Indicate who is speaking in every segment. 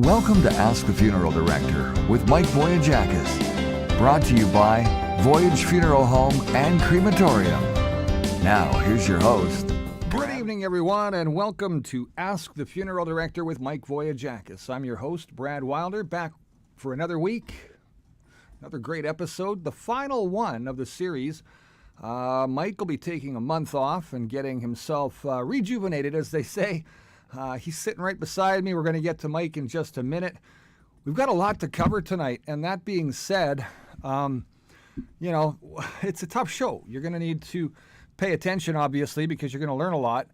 Speaker 1: Welcome to Ask the Funeral Director with Mike Voyajakis. Brought to you by Voyage Funeral Home and Crematorium. Now, here's your host.
Speaker 2: Good evening, everyone, and welcome to Ask the Funeral Director with Mike Voyajakis. I'm your host, Brad Wilder, back for another week. Another great episode, the final one of the series. Mike will be taking a month off and getting himself rejuvenated, as they say. He's sitting right beside me. We're going to get to Mike in just a minute. We've got a lot to cover tonight, and that being said, it's a tough show. You're going to need to pay attention, obviously, because you're going to learn a lot.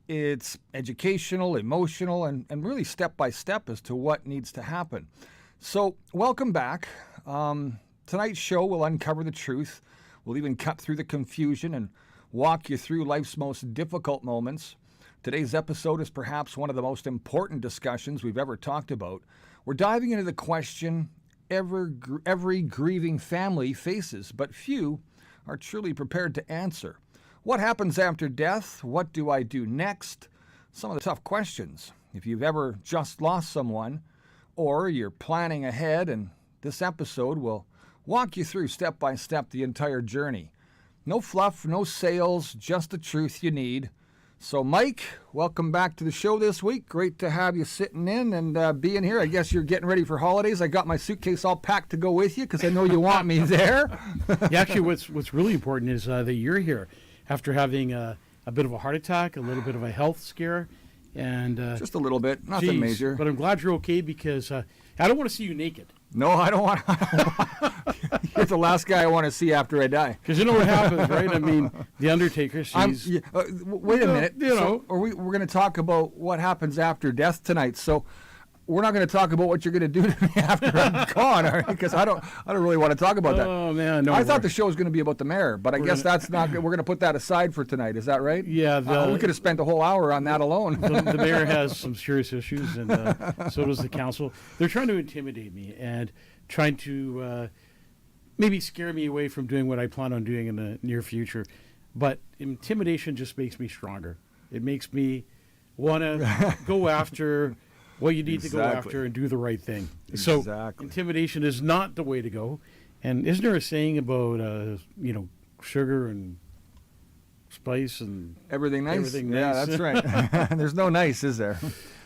Speaker 2: It's educational, emotional, and really step-by-step as to what needs to happen. So, welcome back. Tonight's show will uncover the truth. We'll even cut through the confusion and walk you through life's most difficult moments. Today's episode is perhaps one of the most important discussions we've ever talked about. We're diving into the question every grieving family faces, but few are truly prepared to answer. What happens after death? What do I do next? Some of the tough questions. If you've ever just lost someone, or you're planning ahead, and this episode will walk you through step by step the entire journey. No fluff, no sales, just the truth you need. So, Mike, welcome back to the show this week. Great to have you sitting in and being here. I guess you're getting ready for holidays. I got my suitcase all packed to go with you because I know you want me there.
Speaker 3: Yeah, actually, what's really important is that you're here after having a bit of a heart attack, a little bit of a health scare, and
Speaker 2: just a little bit, nothing major.
Speaker 3: But I'm glad you're okay because I don't want to see you naked.
Speaker 2: No, I don't want. You're the last guy I want to see after I die.
Speaker 3: Because you know what happens, right? I mean, the Undertaker.
Speaker 2: Wait a minute. We're going to talk about what happens after death tonight. So we're not going to talk about what you're going to do to me after I'm gone, all right? Because I don't really want to talk about that.
Speaker 3: Oh man, no.
Speaker 2: I thought the show was going to be about the mayor, but I guess that's not. We're going to put that aside for tonight. Is that right?
Speaker 3: Yeah.
Speaker 2: We could have spent a whole hour on that alone.
Speaker 3: The mayor has some serious issues, and so does the council. They're trying to intimidate me and trying to maybe scare me away from doing what I plan on doing in the near future. But intimidation just makes me stronger. It makes me want to go after what you need to go after and do the right thing. So intimidation is not the way to go. And isn't there a saying about sugar and spice and
Speaker 2: everything nice?
Speaker 3: Everything nice.
Speaker 2: Yeah, that's right. There's no nice, is there?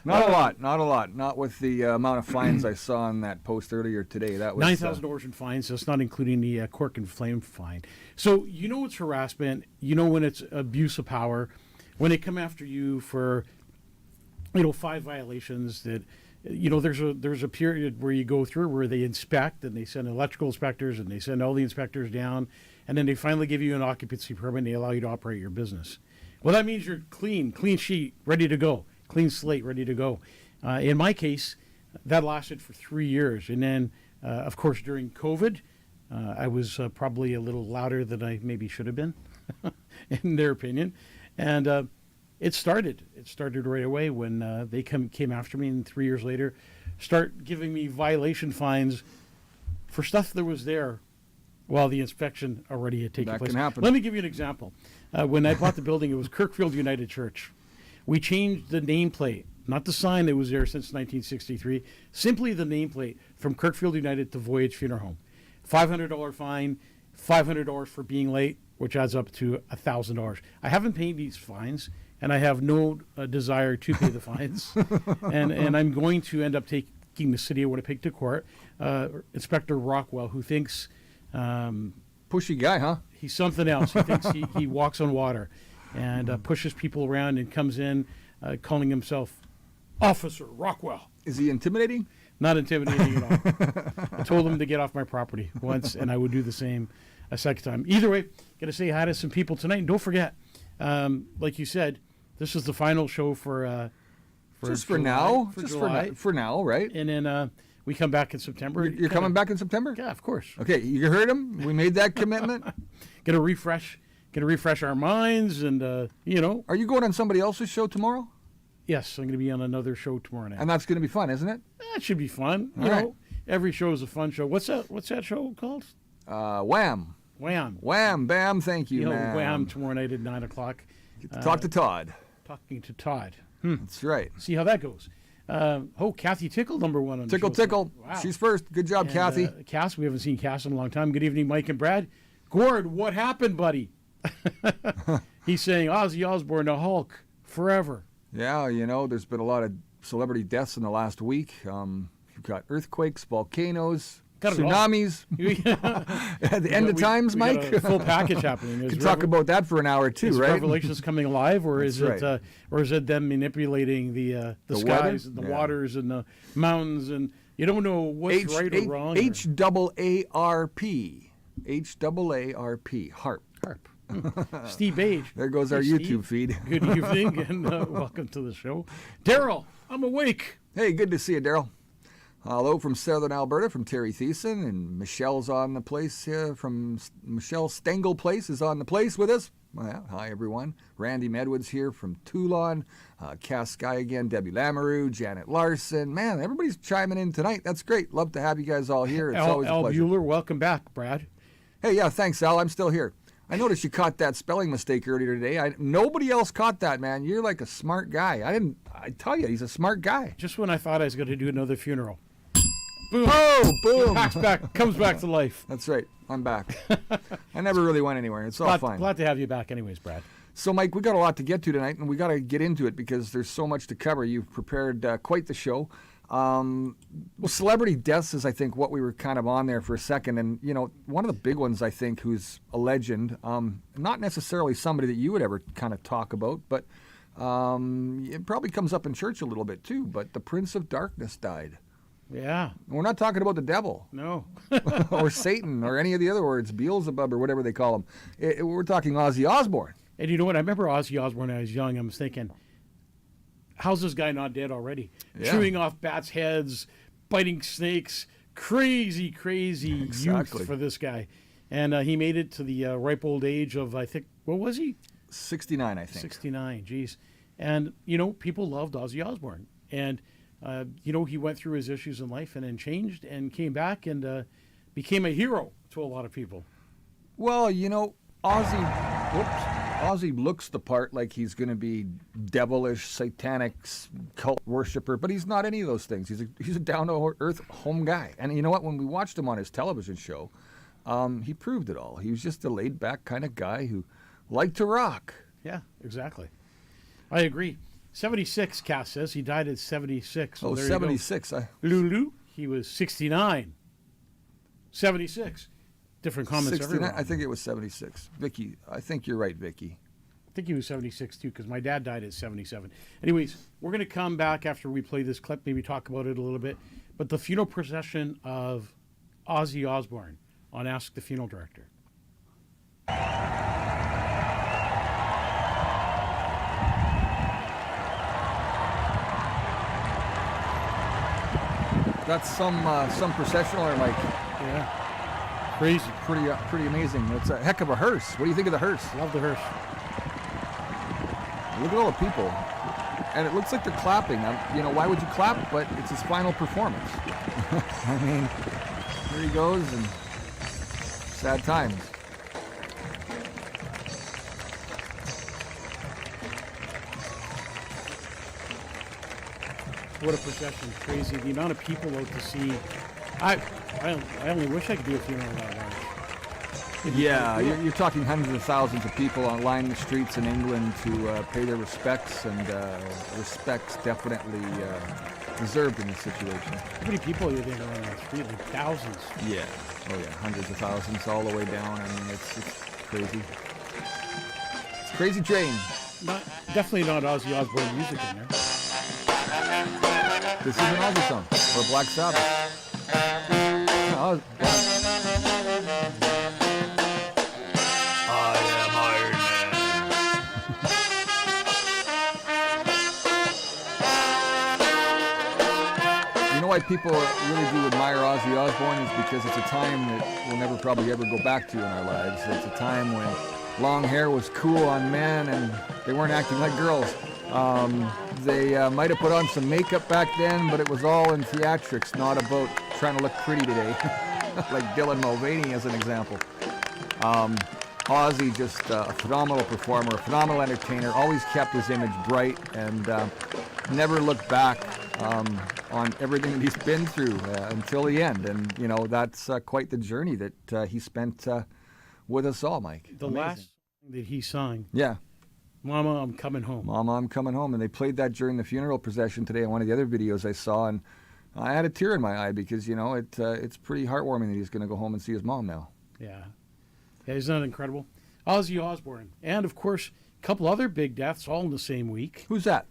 Speaker 2: Not a lot. Not with the amount of fines I saw on that post earlier today. That was
Speaker 3: $9,000 in fines. That's not including the cork and flame fine. So you know it's harassment. You know when it's abuse of power. When they come after you for 5 violations that, there's a period where you go through where they inspect and they send electrical inspectors and they send all the inspectors down, and then they finally give you an occupancy permit and they allow you to operate your business. Well, that means you're clean sheet, ready to go, clean slate, ready to go. In my case, that lasted for 3 years. And then, of course, during COVID, I was probably a little louder than I maybe should have been, in their opinion. And It started right away when they came after me, and 3 years later, start giving me violation fines for stuff that was there while the inspection already had taken place.
Speaker 2: That can happen.
Speaker 3: Let me give you an example. When I bought the building, it was Kirkfield United Church. We changed the nameplate, not the sign that was there since 1963, simply the nameplate from Kirkfield United to Voyage Funeral Home. $500 fine, $500 for being late, which adds up to $1,000. I haven't paid these fines, and I have no desire to pay the fines. and I'm going to end up taking the city of Winnipeg to court. Inspector Rockwell, who thinks...
Speaker 2: pushy guy, huh?
Speaker 3: He's something else. He thinks he walks on water and pushes people around and comes in calling himself Officer Rockwell.
Speaker 2: Is he intimidating?
Speaker 3: Not intimidating at all. I told him to get off my property once, and I would do the same a second time. Either way, going to say hi to some people tonight. And don't forget, like you said, this is the final show for
Speaker 2: just
Speaker 3: July,
Speaker 2: for now.
Speaker 3: For
Speaker 2: just
Speaker 3: July.
Speaker 2: for now, right?
Speaker 3: And then we come back in September.
Speaker 2: You're coming back in September?
Speaker 3: Yeah, of course.
Speaker 2: Okay, you heard him. We made that commitment.
Speaker 3: Gonna refresh our minds, and
Speaker 2: Are you going on somebody else's show tomorrow?
Speaker 3: Yes, I'm going to be on another show tomorrow night.
Speaker 2: And that's going to be fun, isn't it?
Speaker 3: That should be fun. You know, every show is a fun show. What's that show called?
Speaker 2: Wham. Wham, bam, thank you, man.
Speaker 3: Wham tomorrow night at 9 o'clock.
Speaker 2: Get to talk to Todd.
Speaker 3: Talking to Todd.
Speaker 2: That's right.
Speaker 3: See how that goes. Kathy Tickle, number one on
Speaker 2: Tickle,
Speaker 3: the show.
Speaker 2: tickle.
Speaker 3: Wow.
Speaker 2: She's first. Good job,
Speaker 3: And,
Speaker 2: Kathy.
Speaker 3: Cass, we haven't seen Cass in a long time. Good evening, Mike and Brad. Gord, what happened, buddy? He's saying Ozzy Osbourne, the Hulk, forever.
Speaker 2: Yeah, there's been a lot of celebrity deaths in the last week. You've got earthquakes, volcanoes,
Speaker 3: Got it all.
Speaker 2: tsunamis. At the end of times,
Speaker 3: we
Speaker 2: Mike.
Speaker 3: got a full package happening.
Speaker 2: We could talk about that for an hour too,
Speaker 3: is
Speaker 2: right?
Speaker 3: Revelations coming alive, or is
Speaker 2: That's
Speaker 3: it them manipulating the
Speaker 2: The
Speaker 3: skies
Speaker 2: weather?
Speaker 3: and the
Speaker 2: Yeah.
Speaker 3: waters and the mountains, and you don't know what's right or wrong?
Speaker 2: HAARP. HAARP. HARP.
Speaker 3: Harp. Steve Age.
Speaker 2: There goes our
Speaker 3: Hey,
Speaker 2: YouTube
Speaker 3: Steve.
Speaker 2: feed.
Speaker 3: Good evening and welcome to the show, Daryl. I'm awake.
Speaker 2: Hey, good to see you, Daryl. Hello from Southern Alberta, from Terry Thiessen, and Michelle's on the place from Michelle Stengel Place is on the place with us. Well, hi, everyone. Randy Medwoods here from Toulon. Cass Sky again, Debbie Lamoureux, Janet Larson. Man, everybody's chiming in tonight. That's great. Love to have you guys all here. It's always a
Speaker 3: Al
Speaker 2: pleasure.
Speaker 3: Bueller, welcome back, Brad.
Speaker 2: Hey, yeah, thanks, Al. I'm still here. I noticed you caught that spelling mistake earlier today. Nobody else caught that, man. You're like a smart guy. I tell you, he's a smart guy.
Speaker 3: Just when I thought I was going to do another funeral. Boom.
Speaker 2: Oh, boom.
Speaker 3: Comes back to life.
Speaker 2: That's right. I'm back. I never really went anywhere. It's all fine.
Speaker 3: Glad to have you back anyways, Brad.
Speaker 2: So, Mike, we got a lot to get to tonight, and we got to get into it because there's so much to cover. You've prepared quite the show. Well, celebrity deaths is, I think, what we were kind of on there for a second. And, one of the big ones, I think, who's a legend, not necessarily somebody that you would ever kind of talk about, but it probably comes up in church a little bit too, but the Prince of Darkness died.
Speaker 3: Yeah.
Speaker 2: We're not talking about the devil.
Speaker 3: No.
Speaker 2: Or Satan or any of the other words, Beelzebub or whatever they call him. We're talking Ozzy Osbourne.
Speaker 3: And you know what? I remember Ozzy Osbourne when I was young. I was thinking, how's this guy not dead already?
Speaker 2: Yeah.
Speaker 3: Chewing off bats' heads, biting snakes. Crazy
Speaker 2: Exactly.
Speaker 3: youth for this guy. And he made it to the ripe old age of, I think, what was he?
Speaker 2: 69, I think.
Speaker 3: 69, geez. And, people loved Ozzy Osbourne. And, he went through his issues in life and then changed and came back and became a hero to a lot of people.
Speaker 2: Well, Ozzy looks the part, like he's going to be devilish, satanic cult worshiper, but he's not any of those things. He's a down-to-earth home guy. And you know what? When we watched him on his television show, he proved it all. He was just a laid-back kind of guy who liked to rock.
Speaker 3: Yeah, exactly. I agree. 76, Cass says. He died at 76. So
Speaker 2: Oh,
Speaker 3: there you go.
Speaker 2: 76.
Speaker 3: Lulu, he was 69. 76. Different comments
Speaker 2: 69,
Speaker 3: everywhere.
Speaker 2: I think it was 76. Vicky, I think you're right, Vicky.
Speaker 3: I think he was 76 too, because my dad died at 77. Anyways, we're going to come back after we play this clip, maybe talk about it a little bit. But the funeral procession of Ozzy Osbourne on Ask the Funeral Director.
Speaker 2: That's some processional, or like
Speaker 3: Yeah. Crazy.
Speaker 2: pretty amazing. It's a heck of a hearse. What do you think of the hearse?
Speaker 3: Love the hearse.
Speaker 2: Look at all the people, and it looks like they're clapping. Why would you clap? But it's his final performance. I mean, here he goes, and sad times.
Speaker 3: What a procession. Crazy. The amount of people out to see. I only wish I could do a funeral that large.
Speaker 2: Yeah, you're talking hundreds of thousands of people lining the streets in England to pay their respects, and respects definitely deserved in this situation.
Speaker 3: How many people are you think are on the street? Like thousands.
Speaker 2: Yeah. Oh yeah, hundreds of thousands all the way down. I mean, it's crazy. It's a crazy train.
Speaker 3: Definitely not Ozzy Osbourne music in there.
Speaker 2: This is an Ozzy song or Black Sabbath. No, I am Iron Man. You know why people really do admire Ozzy Osbourne is because it's a time that we'll never probably ever go back to in our lives. It's a time when long hair was cool on men and they weren't acting like girls. They might have put on some makeup back then, but it was all in theatrics, not about trying to look pretty today, like Dylan Mulvaney as an example. Ozzy, just a phenomenal performer, a phenomenal entertainer, always kept his image bright and never looked back on everything that he's been through until the end. And, you know, that's quite the journey that he spent with us all, Mike.
Speaker 3: The
Speaker 2: Amazing.
Speaker 3: last song that he sung,
Speaker 2: Yeah.
Speaker 3: Mama, I'm Coming Home.
Speaker 2: Mama, I'm Coming Home. And they played that during the funeral procession today on one of the other videos I saw. And I had a tear in my eye because, you know, it's pretty heartwarming that he's going to go home and see his mom now.
Speaker 3: Yeah. Yeah, isn't that incredible? Ozzy Osbourne. And, of course, a couple other big deaths all in the same week.
Speaker 2: Who's that?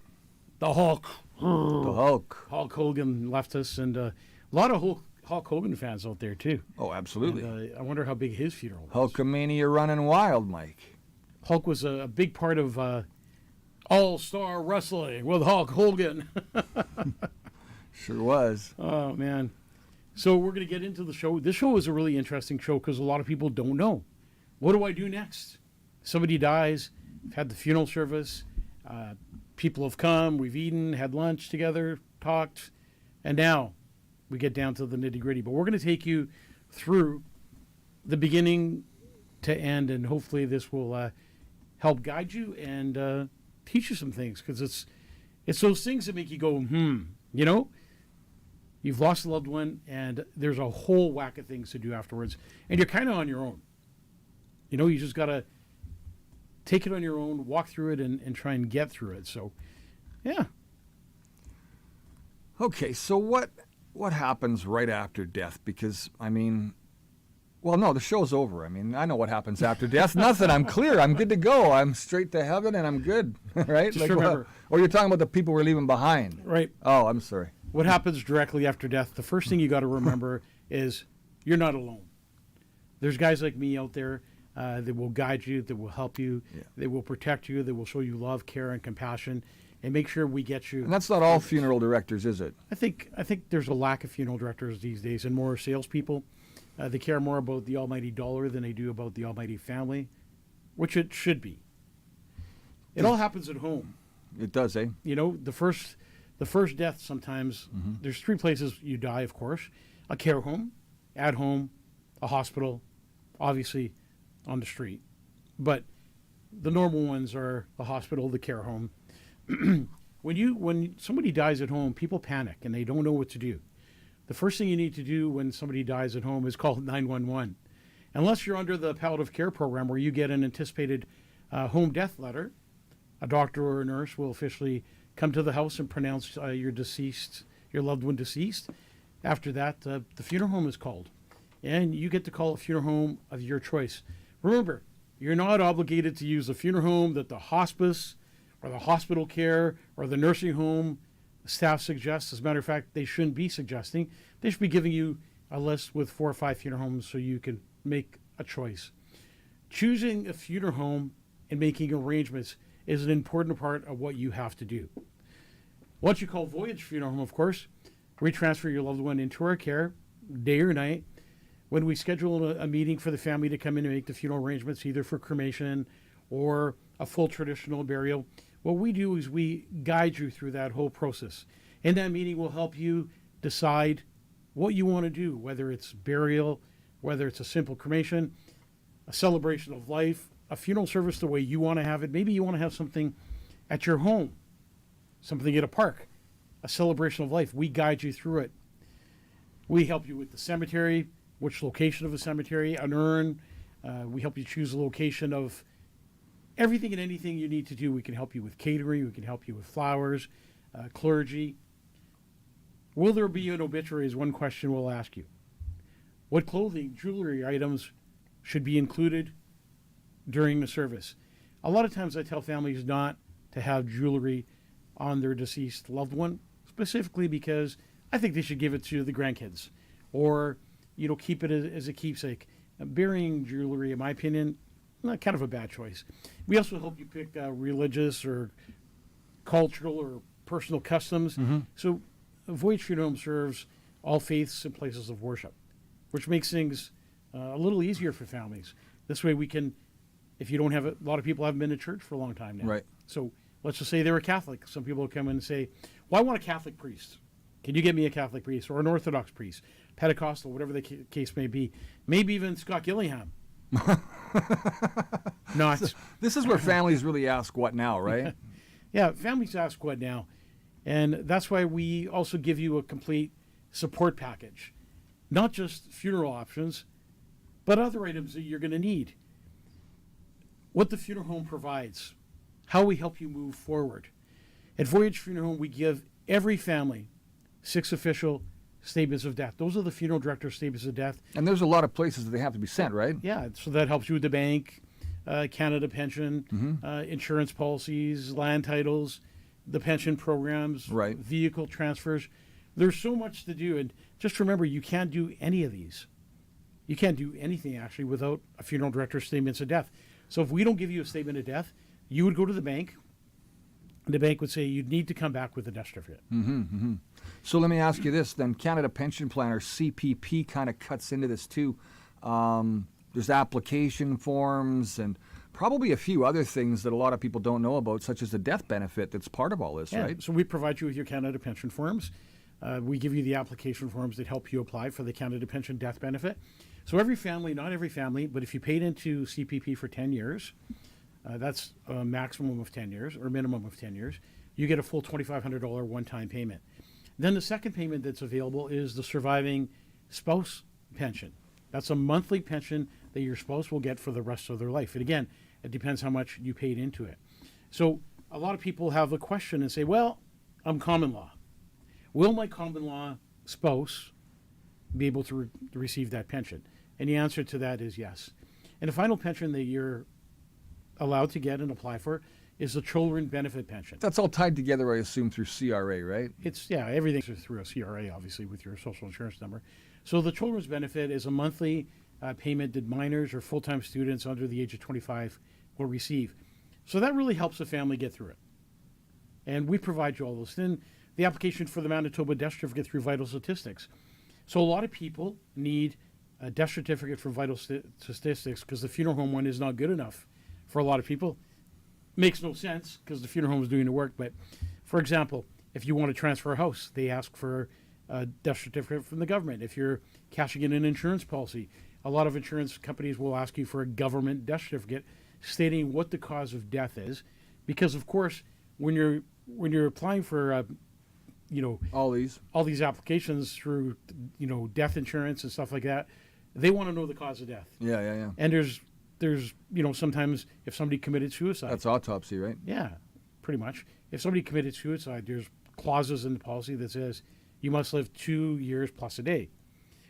Speaker 3: The Hulk.
Speaker 2: The Hulk.
Speaker 3: Hulk Hogan left us, and a lot of Hulk Hogan fans out there, too.
Speaker 2: Oh, absolutely.
Speaker 3: And, I wonder how big his funeral was.
Speaker 2: Hulkamania running wild, Mike.
Speaker 3: Hulk was a big part of All-Star Wrestling with Hulk Hogan.
Speaker 2: Sure was.
Speaker 3: Oh, man. So we're going to get into the show. This show is a really interesting show because a lot of people don't know. What do I do next? Somebody dies. I've had the funeral service. People have come. We've eaten, had lunch together, talked. And now we get down to the nitty-gritty. But we're going to take you through the beginning to end, and hopefully this will help guide you and teach you some things, because it's those things that make you go, you know? You've lost a loved one, and there's a whole whack of things to do afterwards, and you're kind of on your own. You know, you just got to take it on your own, walk through it, and try and get through it. So, yeah.
Speaker 2: Okay, so what happens right after death? Because, I mean, well, no, the show's over. I mean, I know what happens after death. Nothing. I'm clear. I'm good to go. I'm straight to heaven, and I'm good, right?
Speaker 3: Just remember.
Speaker 2: Or you're talking about the people we're leaving behind.
Speaker 3: Right.
Speaker 2: Oh, I'm sorry.
Speaker 3: What happens directly after death, the first thing you got to remember is you're not alone. There's guys like me out there that will guide you, that will help you, that will protect you, that will show you love, care, and compassion, and make sure we get you.
Speaker 2: And that's not all funeral directors, is it?
Speaker 3: I think there's a lack of funeral directors these days, and more salespeople. They care more about the almighty dollar than they do about the almighty family, which it should be. It all happens at home.
Speaker 2: It does, eh?
Speaker 3: You know, the first death sometimes, there's three places you die, of course. A care home, at home, a hospital, obviously on the street. But the normal ones are the hospital, the care home. When somebody dies at home, people panic and they don't know what to do. The first thing you need to do when somebody dies at home is call 911. Unless you're under the palliative care program where you get an anticipated home death letter, a doctor or a nurse will officially come to the house and pronounce your loved one deceased. After that, the funeral home is called. And you get to call a funeral home of your choice. Remember, you're not obligated to use the funeral home that the hospice or the hospital care or the nursing home staff suggests. As a matter of fact, they shouldn't be suggesting. They should be giving you a list with 4 or 5 funeral homes so you can make a choice. Choosing a funeral home and making arrangements is an important part of what you have to do. Once you call Voyage Funeral Home, of course, we transfer your loved one into our care, day or night. When we schedule a meeting for the family to come in and make the funeral arrangements, either for cremation or a full traditional burial, what we do is we guide you through that whole process. And that meeting will help you decide what you want to do, whether it's burial, whether it's a simple cremation, a celebration of life, a funeral service the way you want to have it. Maybe you want to have something at your home, something at a park, a celebration of life. We guide you through it. We help you with the cemetery, which location of the cemetery, an urn. We help you choose a location of everything and anything you need to do. We can help you with catering. We can help you with flowers, clergy. Will there be an obituary is one question we'll ask you. What clothing, jewelry items should be included during the service? A lot of times I tell families not to have jewelry on their deceased loved one, specifically because I think they should give it to the grandkids or, you know, keep it as a keepsake. Burying jewelry, in my opinion, kind of a bad choice. We also help you pick religious or cultural or personal customs. So Voyage Funeral Home serves all faiths and places of worship, which makes things a little easier for families. This way we can, if you don't have a lot of people haven't been to church for a long time now.
Speaker 2: Right.
Speaker 3: So let's just say they were Catholic. Some people will come in and say, well, I want a Catholic priest. Can you get me a Catholic priest or an Orthodox priest, Pentecostal, whatever the case may be? Maybe even Scott Gillingham. Not.
Speaker 2: This is where families really ask what now, right?
Speaker 3: Yeah, families ask what now. And that's why we also give you a complete support package, not just funeral options, but other items that you're going to need. What the funeral home provides, how we help you move forward. At Voyage Funeral Home, we give every family 6 official statements of death. Those are the funeral director's statements of death.
Speaker 2: And there's a lot of places that they have to be sent, right?
Speaker 3: Yeah, so that helps you with the bank, Canada Pension, insurance policies, land titles, the pension programs,
Speaker 2: Right.
Speaker 3: vehicle transfers. There's so much to do. And just remember, you can't do any of these. You can't do anything, actually, without a funeral director's statements of death. So if we don't give you a statement of death, you would go to the bank. The bank would say you'd need to come back with a death certificate.
Speaker 2: So let me ask you this then. Canada Pension Plan, or CPP, kind of cuts into this too. There's application forms and probably a few other things that a lot of people don't know about, such as the death benefit that's part of all this,
Speaker 3: Yeah,
Speaker 2: right?
Speaker 3: so we provide you with your Canada Pension forms. We give you the application forms that help you apply for the Canada Pension death benefit. So every family, not every family, but if you paid into CPP for 10 years, that's a maximum of 10 years or minimum of 10 years, you get a full $2,500 one-time payment. Then the second payment that's available is the surviving spouse pension. That's a monthly pension that your spouse will get for the rest of their life. And again, it depends how much you paid into it. So a lot of people have a question and say, well, I'm common law. Will my common law spouse be able to receive that pension? And the answer to that is yes. And the final pension that you're allowed to get and apply for is the children benefit pension.
Speaker 2: That's all tied together, I assume, through CRA, right?
Speaker 3: It's, yeah, everything's through a CRA, obviously, with your social insurance number. So the children's benefit is a monthly payment that minors or full-time students under the age of 25 will receive. So that really helps the family get through it. And we provide you all those. Then the application for the Manitoba death certificate through Vital Statistics. So a lot of people need a death certificate from Vital Statistics because the funeral home one is not good enough for a lot of people. Makes no sense because the funeral home is doing the work. But for example, if you want to transfer a house, they ask for a death certificate from the government. If you're cashing in an insurance policy, a lot of insurance companies will ask you for a government death certificate stating what the cause of death is. Because of course, when you're applying for
Speaker 2: All these.
Speaker 3: all these applications through death insurance and stuff like that, they want to know the cause of death.
Speaker 2: Yeah.
Speaker 3: And there's sometimes if somebody committed suicide.
Speaker 2: That's autopsy, right?
Speaker 3: Yeah, pretty much. If somebody committed suicide, there's clauses in the policy that says you must live 2 years plus a day.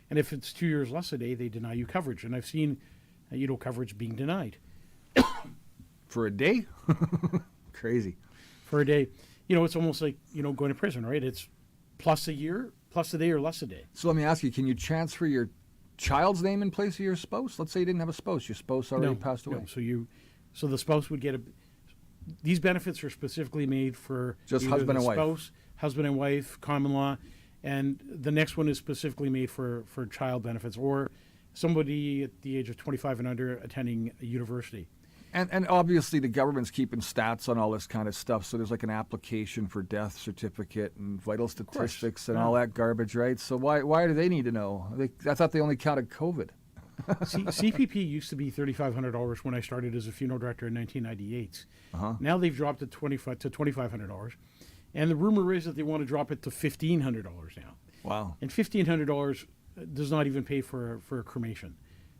Speaker 3: And if it's 2 years less a day, they deny you coverage. And I've seen, coverage being denied
Speaker 2: For a day? Crazy.
Speaker 3: for a day. It's almost like, going to prison, right? It's plus a year, plus a day, or less a day.
Speaker 2: So let me ask you, can you transfer your child's name in place of your spouse? Let's say you didn't have a spouse. Your spouse already passed away.
Speaker 3: No. So the spouse would get these benefits are specifically made for
Speaker 2: Just
Speaker 3: either
Speaker 2: husband
Speaker 3: the
Speaker 2: and wife.
Speaker 3: spouse, husband and wife, common law, and the next one is specifically made for child benefits or somebody at the age of 25 and under attending a university.
Speaker 2: And obviously the government's keeping stats on all this kind of stuff. So there's like an application for death certificate and vital statistics and all that garbage, right? So why do they need to know? I thought they only counted COVID.
Speaker 3: CPP used to be $3,500 when I started as a funeral director in 1998. Now they've dropped it to $2,500, and the rumor is that they want to drop it to $1,500 now.
Speaker 2: Wow.
Speaker 3: And $1,500 does not even pay for a cremation.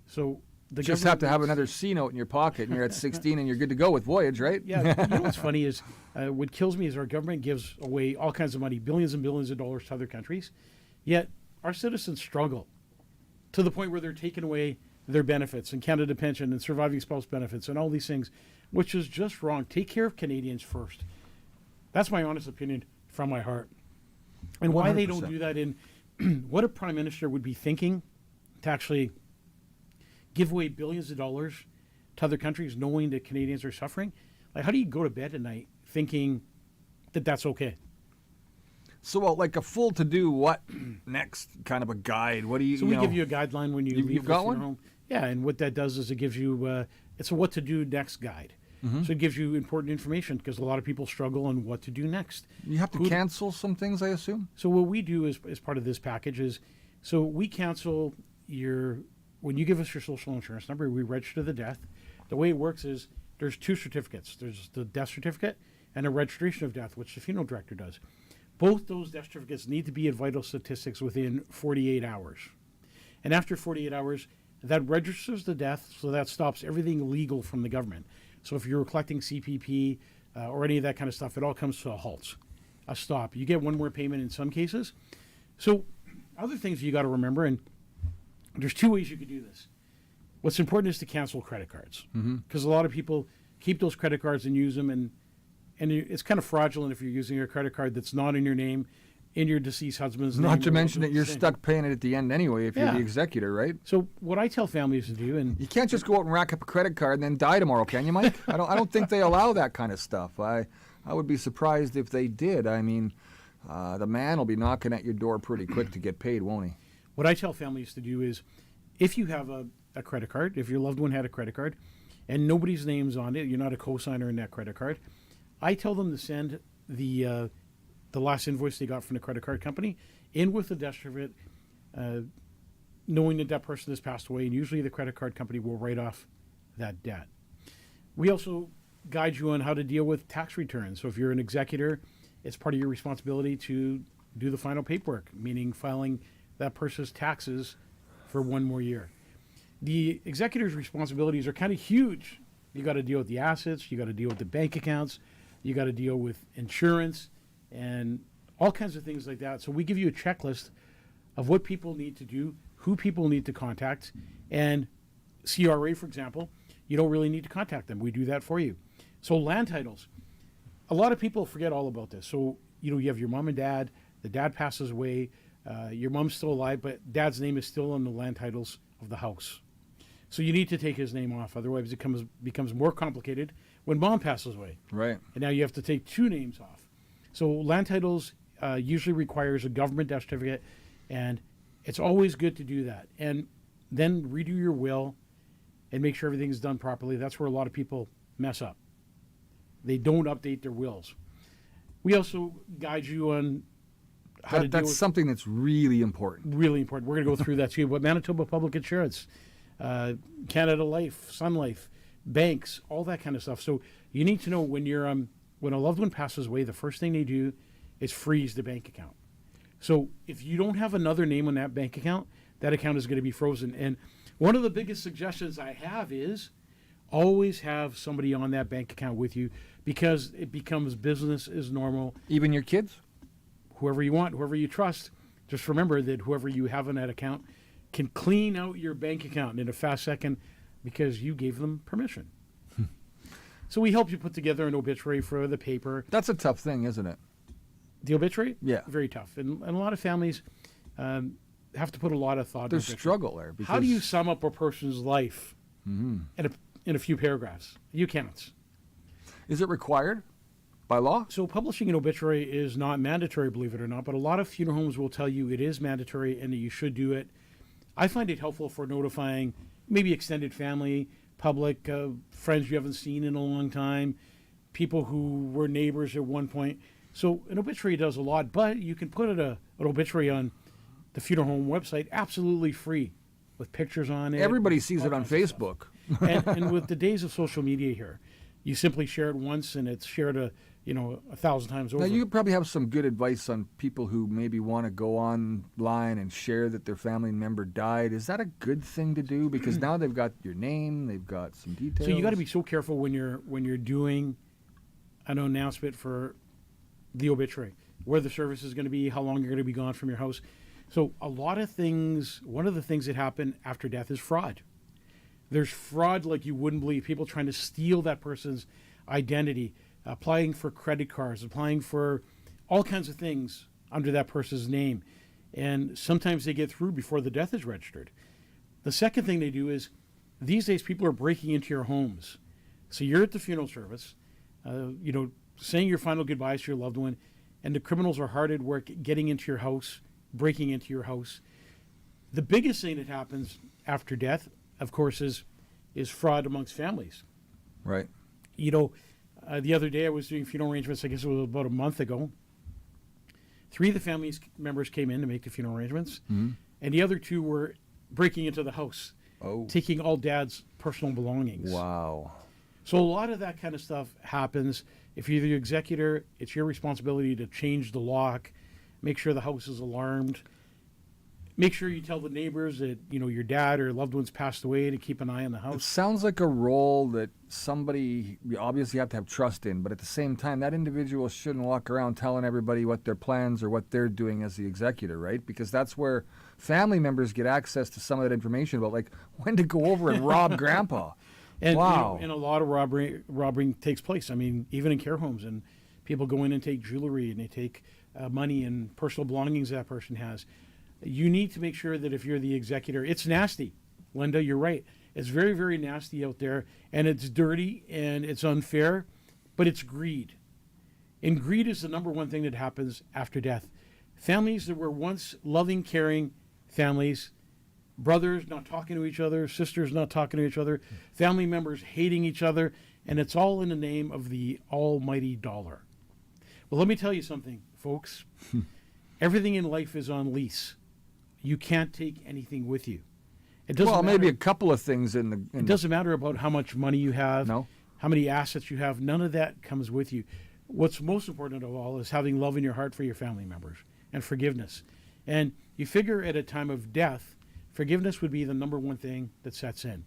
Speaker 3: So the
Speaker 2: You just have to have another C note in your pocket, and you're at 16, and you're good to go with Voyage, right?
Speaker 3: Yeah, what's funny is what kills me is our government gives away all kinds of money, billions and billions of dollars to other countries, yet our citizens struggle to the point where they're taking away their benefits and Canada Pension and surviving spouse benefits and all these things, which is just wrong. Take care of Canadians first. That's my honest opinion from my heart. And why they don't
Speaker 2: 100%.
Speaker 3: do that in what a prime minister would be thinking to actually give away billions of dollars to other countries knowing that Canadians are suffering. Like, how do you go to bed at night thinking that that's okay?
Speaker 2: So, like a full to-do what next kind of a guide? What do you?
Speaker 3: So we give you a guideline when you leave
Speaker 2: you've
Speaker 3: the
Speaker 2: got
Speaker 3: funeral
Speaker 2: one?
Speaker 3: home. Yeah, and what that does is it gives you it's a what to do next guide. So it gives you important information because a lot of people struggle on what to do next.
Speaker 2: You have to cancel some things, I assume.
Speaker 3: So what we do as part of this package is, so we cancel when you give us your social insurance number, we register the death. The way it works is there's 2 certificates. There's the death certificate and a registration of death, which the funeral director does. Both those death certificates need to be at Vital Statistics within 48 hours. And after 48 hours, that registers the death, so that stops everything legal from the government. So if you're collecting CPP or any of that kind of stuff, it all comes to a halt, a stop. You get one more payment in some cases. So other things you got to remember, and there's two ways you could do this. What's important is to cancel credit cards, because a lot of people keep those credit cards and use them, and it's kind of fraudulent if you're using a credit card that's not in your name, in your deceased husband's name.
Speaker 2: Not to
Speaker 3: or
Speaker 2: mention that you're
Speaker 3: thing.
Speaker 2: stuck paying it at the end anyway if you're
Speaker 3: Yeah.
Speaker 2: the executor, right?
Speaker 3: So what I tell families to do, and
Speaker 2: You can't just go out and rack up a credit card and then die tomorrow, can you, Mike? I don't think they allow that kind of stuff. I would be surprised if they did. I mean, the man will be knocking at your door pretty quick to get paid, won't he?
Speaker 3: what I tell families to do is, if you have a credit card, if your loved one had a credit card, and nobody's name's on it, you're not a co-signer in that credit card, I tell them to send the last invoice they got from the credit card company in with the death certificate, knowing that that person has passed away, and usually the credit card company will write off that debt. We also guide you on how to deal with tax returns. So if you're an executor, it's part of your responsibility to do the final paperwork, meaning filing that person's taxes for one more year. The executor's responsibilities are kind of huge. You got to deal with the assets, you got to deal with the bank accounts, you got to deal with insurance and all kinds of things like that. So we give you a checklist of what people need to do, who people need to contact, and CRA, for example, you don't really need to contact them. We do that for you. So land titles, a lot of people forget all about this. So, you have your mom and dad, the dad passes away, your mom's still alive, but dad's name is still on the land titles of the house. So you need to take his name off. Otherwise, it becomes more complicated when mom passes away.
Speaker 2: Right.
Speaker 3: And now you have to take two names off. So land titles usually requires a government death certificate, and it's always good to do that. And then redo your will and make sure everything's done properly. That's where a lot of people mess up. They don't update their wills. We also guide you on how to deal
Speaker 2: That's
Speaker 3: with
Speaker 2: something that's really important.
Speaker 3: really important. We're going to go through that too. But Manitoba Public Insurance, Canada Life, Sun Life, banks, all that kind of stuff. So you need to know when when a loved one passes away, the first thing they do is freeze the bank account. So if you don't have another name on that bank account, that account is going to be frozen. And one of the biggest suggestions I have is always have somebody on that bank account with you, because it becomes business as normal.
Speaker 2: Even your kids?
Speaker 3: Whoever you want, whoever you trust, just remember that whoever you have on that account can clean out your bank account in a fast second because you gave them permission. So we help you put together an obituary for the paper.
Speaker 2: That's a tough thing, isn't it?
Speaker 3: The obituary?
Speaker 2: Yeah.
Speaker 3: Very tough. And a lot of families have to put a lot of thought
Speaker 2: There's
Speaker 3: into it.
Speaker 2: struggle there.
Speaker 3: How do you
Speaker 2: because-
Speaker 3: sum up a person's life in a few paragraphs? You can't.
Speaker 2: Is it required by law?
Speaker 3: So publishing an obituary is not mandatory, believe it or not, but a lot of funeral homes will tell you it is mandatory and that you should do it. I find it helpful for notifying maybe extended family, public, friends you haven't seen in a long time, people who were neighbors at one point. So an obituary does a lot, but you can put an obituary on the funeral home website absolutely free with pictures on it.
Speaker 2: Everybody sees
Speaker 3: all
Speaker 2: it on
Speaker 3: kinds of stuff.
Speaker 2: Facebook.
Speaker 3: and with the days of social media here, you simply share it once and it's shared 1,000 times over.
Speaker 2: Now, you probably have some good advice on people who maybe want to go online and share that their family member died. Is that a good thing to do? Because now they've got your name, they've got some details.
Speaker 3: So you got to be so careful when you're doing an announcement for the obituary, where the service is going to be, how long you're going to be gone from your house. So a lot of things, one of the things that happen after death is fraud. There's fraud like you wouldn't believe. People trying to steal that person's identity, applying for credit cards, applying for all kinds of things under that person's name. And sometimes they get through before the death is registered. The second thing they do is, these days people are breaking into your homes. So you're at the funeral service, saying your final goodbyes to your loved one, and the criminals are hard at work getting into your house, breaking into your house. The biggest thing that happens after death, of course, is fraud amongst families.
Speaker 2: Right.
Speaker 3: The other day I was doing funeral arrangements, I guess it was about a month ago. 3 of the family members came in to make the funeral arrangements, and the other 2 were breaking into the house,
Speaker 2: Oh.
Speaker 3: taking all dad's personal belongings.
Speaker 2: Wow.
Speaker 3: So a lot of that kind of stuff happens. If you're the executor, it's your responsibility to change the lock, make sure the house is alarmed, make sure you tell the neighbors that your dad or loved ones passed away, to keep an eye on the
Speaker 2: It
Speaker 3: house.
Speaker 2: sounds like a role that somebody you obviously have to have trust in, but at the same time, that individual shouldn't walk around telling everybody what their plans or what they're doing as the executor, right? Because that's where family members get access to some of that information about, like, when to go over and rob grandpa.
Speaker 3: And
Speaker 2: Wow.
Speaker 3: and a lot of robbery takes place. I mean, even in care homes, and people go in and take jewelry, and they take money and personal belongings that person has. You need to make sure that if you're the executor, it's nasty. Linda, you're right. It's very, very nasty out there, and it's dirty and it's unfair, but it's greed. And greed is the number one thing that happens after death. Families that were once loving, caring families, brothers not talking to each other, sisters not talking to each other, family members hating each other, and it's all in the name of the almighty dollar. Well, let me tell you something, folks. Everything in life is on lease. You can't take anything with you. It doesn't
Speaker 2: Well,
Speaker 3: matter.
Speaker 2: maybe a couple of things in the.
Speaker 3: It doesn't matter about how much money you have,
Speaker 2: No.
Speaker 3: how many assets you have. None of that comes with you. What's most important of all is having love in your heart for your family members and forgiveness. And you figure at a time of death, forgiveness would be the number one thing that sets in.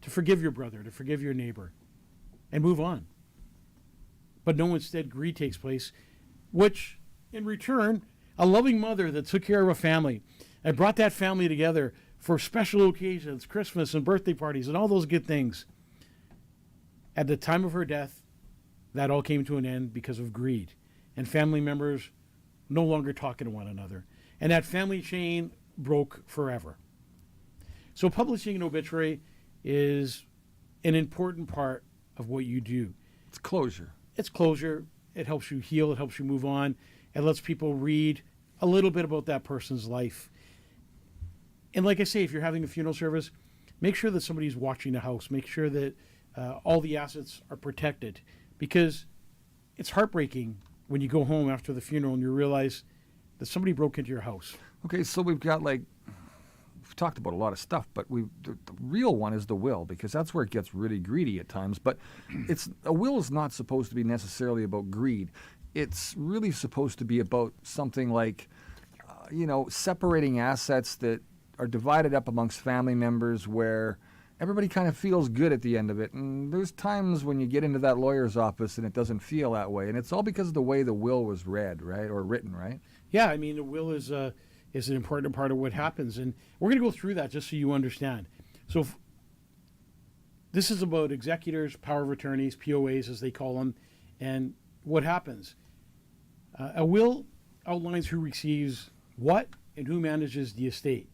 Speaker 3: To forgive your brother, to forgive your neighbor, and move on. But no, instead, greed takes place, which, in return, a loving mother that took care of a family and brought that family together for special occasions, Christmas and birthday parties and all those good things. At the time of her death, that all came to an end because of greed. And family members no longer talking to one another. And that family chain broke forever. So publishing an obituary is an important part of what you do.
Speaker 2: It's closure.
Speaker 3: It's closure. It helps you heal. It helps you move on. It lets people read a little bit about that person's life. And like I say, if you're having a funeral service, make sure that somebody's watching the house. Make sure that all the assets are protected, because it's heartbreaking when you go home after the funeral and you realize that somebody broke into your house.
Speaker 2: Okay, so we've got, like, we've talked about a lot of stuff, but the real one is the will, because that's where it gets really greedy at times. But a will is not supposed to be necessarily about greed. It's really supposed to be about something like, separating assets that are divided up amongst family members, where everybody kind of feels good at the end of it. And there's times when you get into that lawyer's office and it doesn't feel that way. And it's all because of the way the will was read, right? Or written, right?
Speaker 3: Yeah, I mean, the will is an important part of what happens. And we're going to go through that just so you understand. So this is about executors, power of attorneys, POAs as they call them, and what happens. A will outlines who receives what and who manages the estate.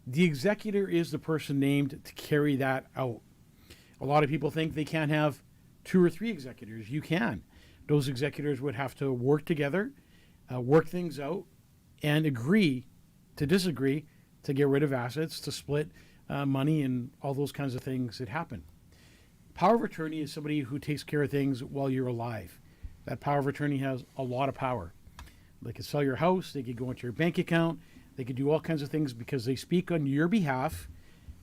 Speaker 3: The executor is the person named to carry that out. A lot of people think they can't have 2 or 3 executors. You can. Those executors would have to work together, work things out, and agree to disagree to get rid of assets, to split money, and all those kinds of things that happen. Power of attorney is somebody who takes care of things while you're alive. That power of attorney has a lot of power. They could sell your house, they could go into your bank account, they could do all kinds of things because they speak on your behalf,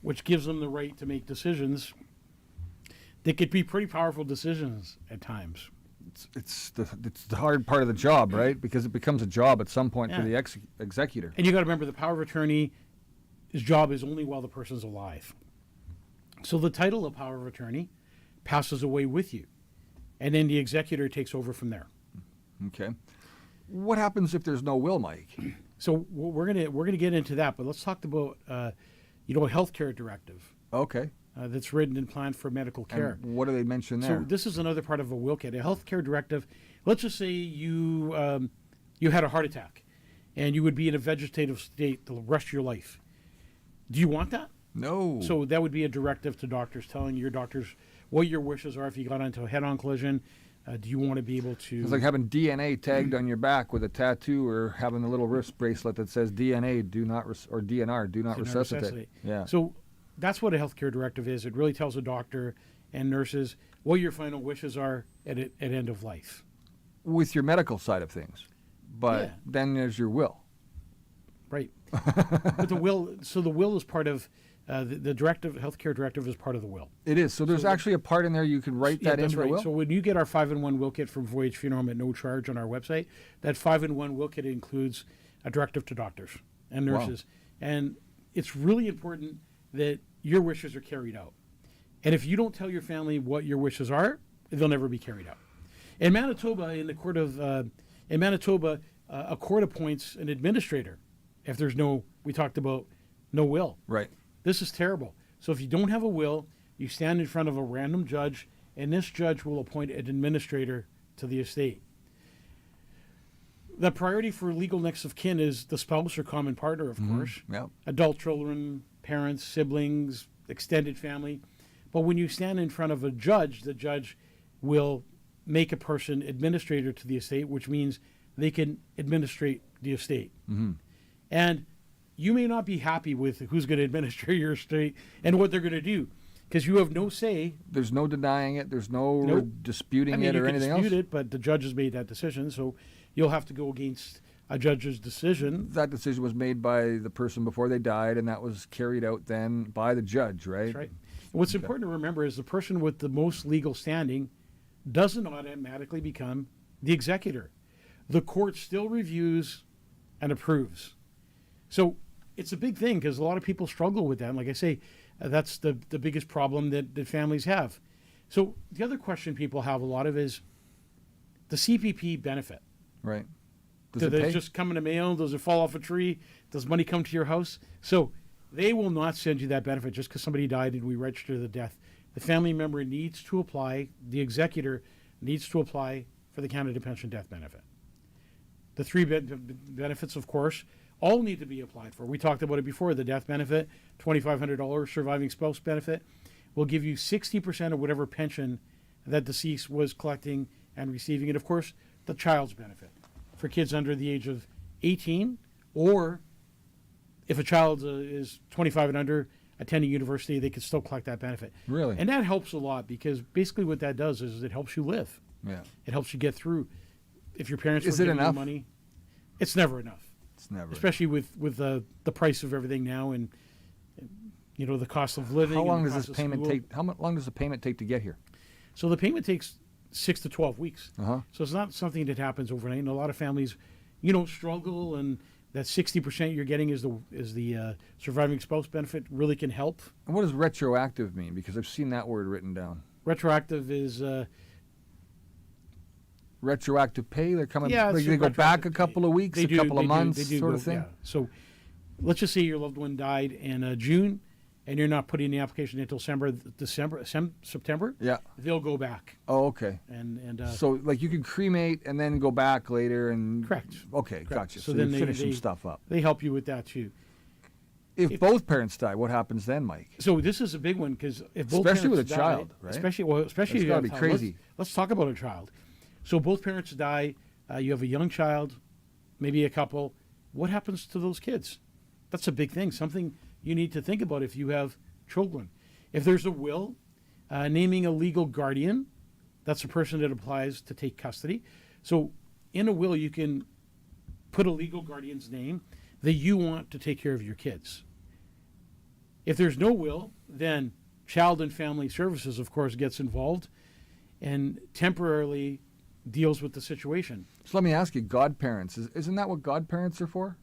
Speaker 3: which gives them the right to make decisions. They could be pretty powerful decisions at times.
Speaker 2: It's the hard part of the job, right? Because it becomes a job at some point for
Speaker 3: Yeah.
Speaker 2: the executor.
Speaker 3: And you got to remember, the power of attorney, his job is only while the person's alive. So the title of power of attorney passes away with you, and then the executor takes over from there.
Speaker 2: Okay. What happens if there's no will, Mike?
Speaker 3: So we're gonna get into that, but let's talk about a healthcare directive
Speaker 2: Okay.
Speaker 3: that's written and planned for medical care.
Speaker 2: And what do they mention there?
Speaker 3: So this is another part of a will kit. A healthcare directive. Let's just say you had a heart attack, and you would be in a vegetative state the rest of your life. Do you want that?
Speaker 2: No.
Speaker 3: So that would be a directive to doctors, telling your doctors what your wishes are if you got into a head-on collision. Do you want to be able to?
Speaker 2: It's like having DNA tagged on your back with a tattoo, or having a little wrist bracelet that says DNA do not or DNR do not resuscitate. Yeah.
Speaker 3: So that's what a healthcare directive is. It really tells a doctor and nurses what your final wishes are at end of life.
Speaker 2: With your medical side of things, but
Speaker 3: Yeah.
Speaker 2: then there's your will.
Speaker 3: Right. But the will is part of The directive, healthcare directive, is part of the will.
Speaker 2: It is. So there's actually a part in there you can write that
Speaker 3: that's
Speaker 2: into the
Speaker 3: right.
Speaker 2: will?
Speaker 3: So when you get our 5-in-1 will kit from Voyage Funeral Home at no charge on our website, that 5-in-1 will kit includes a directive to doctors and nurses. And it's really important that your wishes are carried out. And if you don't tell your family what your wishes are, they'll never be carried out. In Manitoba, a court appoints an administrator if there's we talked about no will.
Speaker 2: Right.
Speaker 3: This is terrible. So if you don't have a will, you stand in front of a random judge, and this judge will appoint an administrator to the estate. The priority for legal next of kin is the spouse or common partner, of course.
Speaker 2: Yep.
Speaker 3: Adult children, parents, siblings, extended family. But when you stand in front of a judge, the judge will make a person administrator to the estate, which means they can administrate the estate. And you may not be happy with who's going to administer your estate and what they're going to do, because you have no say.
Speaker 2: There's no denying it. There's no
Speaker 3: Nope.
Speaker 2: disputing
Speaker 3: You
Speaker 2: it or
Speaker 3: can
Speaker 2: anything
Speaker 3: dispute
Speaker 2: else.
Speaker 3: it, but the judge has made that decision, so you'll have to go against a judge's decision.
Speaker 2: That decision was made by the person before they died, and that was carried out then by the judge, right?
Speaker 3: That's right. And what's important to remember is the person with the most legal standing doesn't automatically become the executor. The court still reviews and approves. So it's a big thing because a lot of people struggle with that. And like I say, that's the biggest problem that families have. So the other question people have a lot of is the CPP benefit.
Speaker 2: Right. Does
Speaker 3: Does
Speaker 2: it
Speaker 3: it
Speaker 2: pay?
Speaker 3: just come in the mail? Does it fall off a tree? Does money come to your house? So they will not send you that benefit just because somebody died and we register the death. The family member needs to apply, the executor needs to apply for the Canada Pension Death Benefit. The three benefits, of course, all need to be applied for. We talked about it before. The death benefit, $2,500 surviving spouse benefit, will give you 60% of whatever pension that deceased was collecting and receiving. And, of course, the child's benefit for kids under the age of 18, or if a child is 25 and under attending university, they can still collect that benefit.
Speaker 2: Really?
Speaker 3: And that helps a lot because basically what that does is it helps you live.
Speaker 2: Yeah.
Speaker 3: It helps you get through. If your parents
Speaker 2: Is
Speaker 3: were
Speaker 2: it
Speaker 3: giving you
Speaker 2: enough?
Speaker 3: money, it's never enough.
Speaker 2: It's never.
Speaker 3: Especially with the price of everything now and the cost of living.
Speaker 2: How
Speaker 3: and
Speaker 2: long
Speaker 3: the
Speaker 2: does this
Speaker 3: cost of
Speaker 2: payment
Speaker 3: school.
Speaker 2: take? Long does the payment take to get here?
Speaker 3: So the payment takes 6 to 12 weeks.
Speaker 2: Uh-huh.
Speaker 3: So it's not something that happens overnight. And a lot of families, struggle, and that 60% you're getting is the surviving spouse benefit really can help.
Speaker 2: And what does retroactive mean? Because I've seen that word written down.
Speaker 3: Retroactive is
Speaker 2: Retroactive pay? They're coming.
Speaker 3: yeah.
Speaker 2: Like
Speaker 3: it's
Speaker 2: they go back a
Speaker 3: retroactive.
Speaker 2: couple of weeks,
Speaker 3: They
Speaker 2: a
Speaker 3: do-
Speaker 2: couple
Speaker 3: they
Speaker 2: of
Speaker 3: do-
Speaker 2: months,
Speaker 3: they do
Speaker 2: sort
Speaker 3: go-
Speaker 2: of thing.
Speaker 3: yeah. So let's just say your loved one died in June, and you're not putting the application until September.
Speaker 2: Yeah.
Speaker 3: They'll go back
Speaker 2: Oh, okay.
Speaker 3: and
Speaker 2: So, like, you can cremate and then go back later and.
Speaker 3: Correct.
Speaker 2: Okay, gotcha. So,
Speaker 3: then
Speaker 2: you
Speaker 3: they-
Speaker 2: finish some
Speaker 3: they-
Speaker 2: stuff up.
Speaker 3: they help you with that too.
Speaker 2: If both parents die, what happens then, Mike?
Speaker 3: So this is a big one because if both
Speaker 2: Especially with
Speaker 3: parents
Speaker 2: a
Speaker 3: die,
Speaker 2: child, right?
Speaker 3: especially
Speaker 2: That's
Speaker 3: if you
Speaker 2: gotta
Speaker 3: have
Speaker 2: be
Speaker 3: a child.
Speaker 2: crazy.
Speaker 3: Let's talk about a child. So both parents die. You have a young child, maybe a couple. What happens to those kids? That's a big thing. Something you need to think about if you have children. If there's a will, naming a legal guardian, that's a person that applies to take custody. So in a will, you can put a legal guardian's name that you want to take care of your kids. If there's no will, then Child and Family Services, of course, gets involved and temporarily deals with the situation.
Speaker 2: So let me ask you, godparents, isn't that what godparents are for?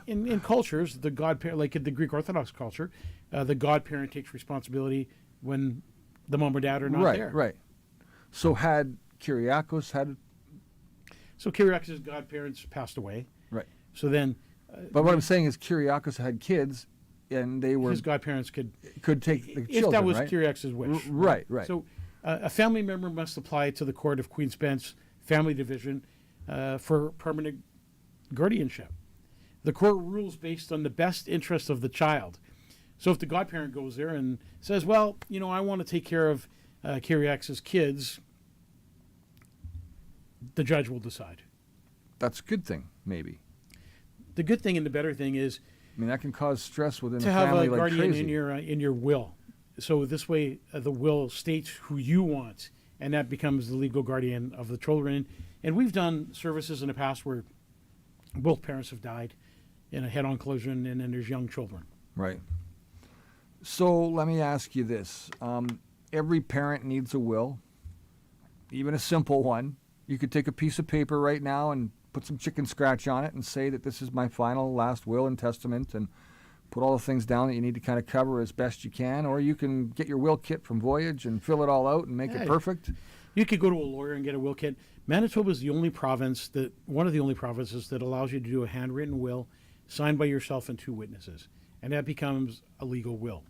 Speaker 3: In cultures, the godparent, like in the Greek Orthodox culture, the godparent takes responsibility when the mom or dad are not
Speaker 2: right,
Speaker 3: there.
Speaker 2: right. So had Kyriakos had,
Speaker 3: So Kyriakos' godparents passed away.
Speaker 2: right.
Speaker 3: So then
Speaker 2: But what I'm saying is Kyriakos had kids and they were
Speaker 3: his godparents could
Speaker 2: take the
Speaker 3: if
Speaker 2: children,
Speaker 3: that was
Speaker 2: right?
Speaker 3: Kyriakos' wish.
Speaker 2: Right, right.
Speaker 3: So a family member must apply to the Court of Queen's Bench Family Division for permanent guardianship. The court rules based on the best interest of the child. So if the godparent goes there and says, well, I want to take care of Kyriakos' kids, the judge will decide.
Speaker 2: That's a good thing, maybe.
Speaker 3: The good thing and the better thing is
Speaker 2: I mean, that can cause stress within
Speaker 3: to
Speaker 2: a
Speaker 3: have
Speaker 2: family
Speaker 3: a
Speaker 2: like
Speaker 3: guardian
Speaker 2: crazy.
Speaker 3: in your will. So this way, the will states who you want, and that becomes the legal guardian of the children. And we've done services in the past where both parents have died in a head-on collision, and then there's young children.
Speaker 2: Right. So let me ask you this. Every parent needs a will, even a simple one. You could take a piece of paper right now and put some chicken scratch on it and say that this is my final last will and testament, and put all the things down that you need to kind of cover as best you can. Or you can get your will kit from Voyage and fill it all out and make it perfect.
Speaker 3: You could go to a lawyer and get a will kit. Manitoba is the only province one of the only provinces that allows you to do a handwritten will signed by yourself and 2 witnesses. And that becomes a legal will.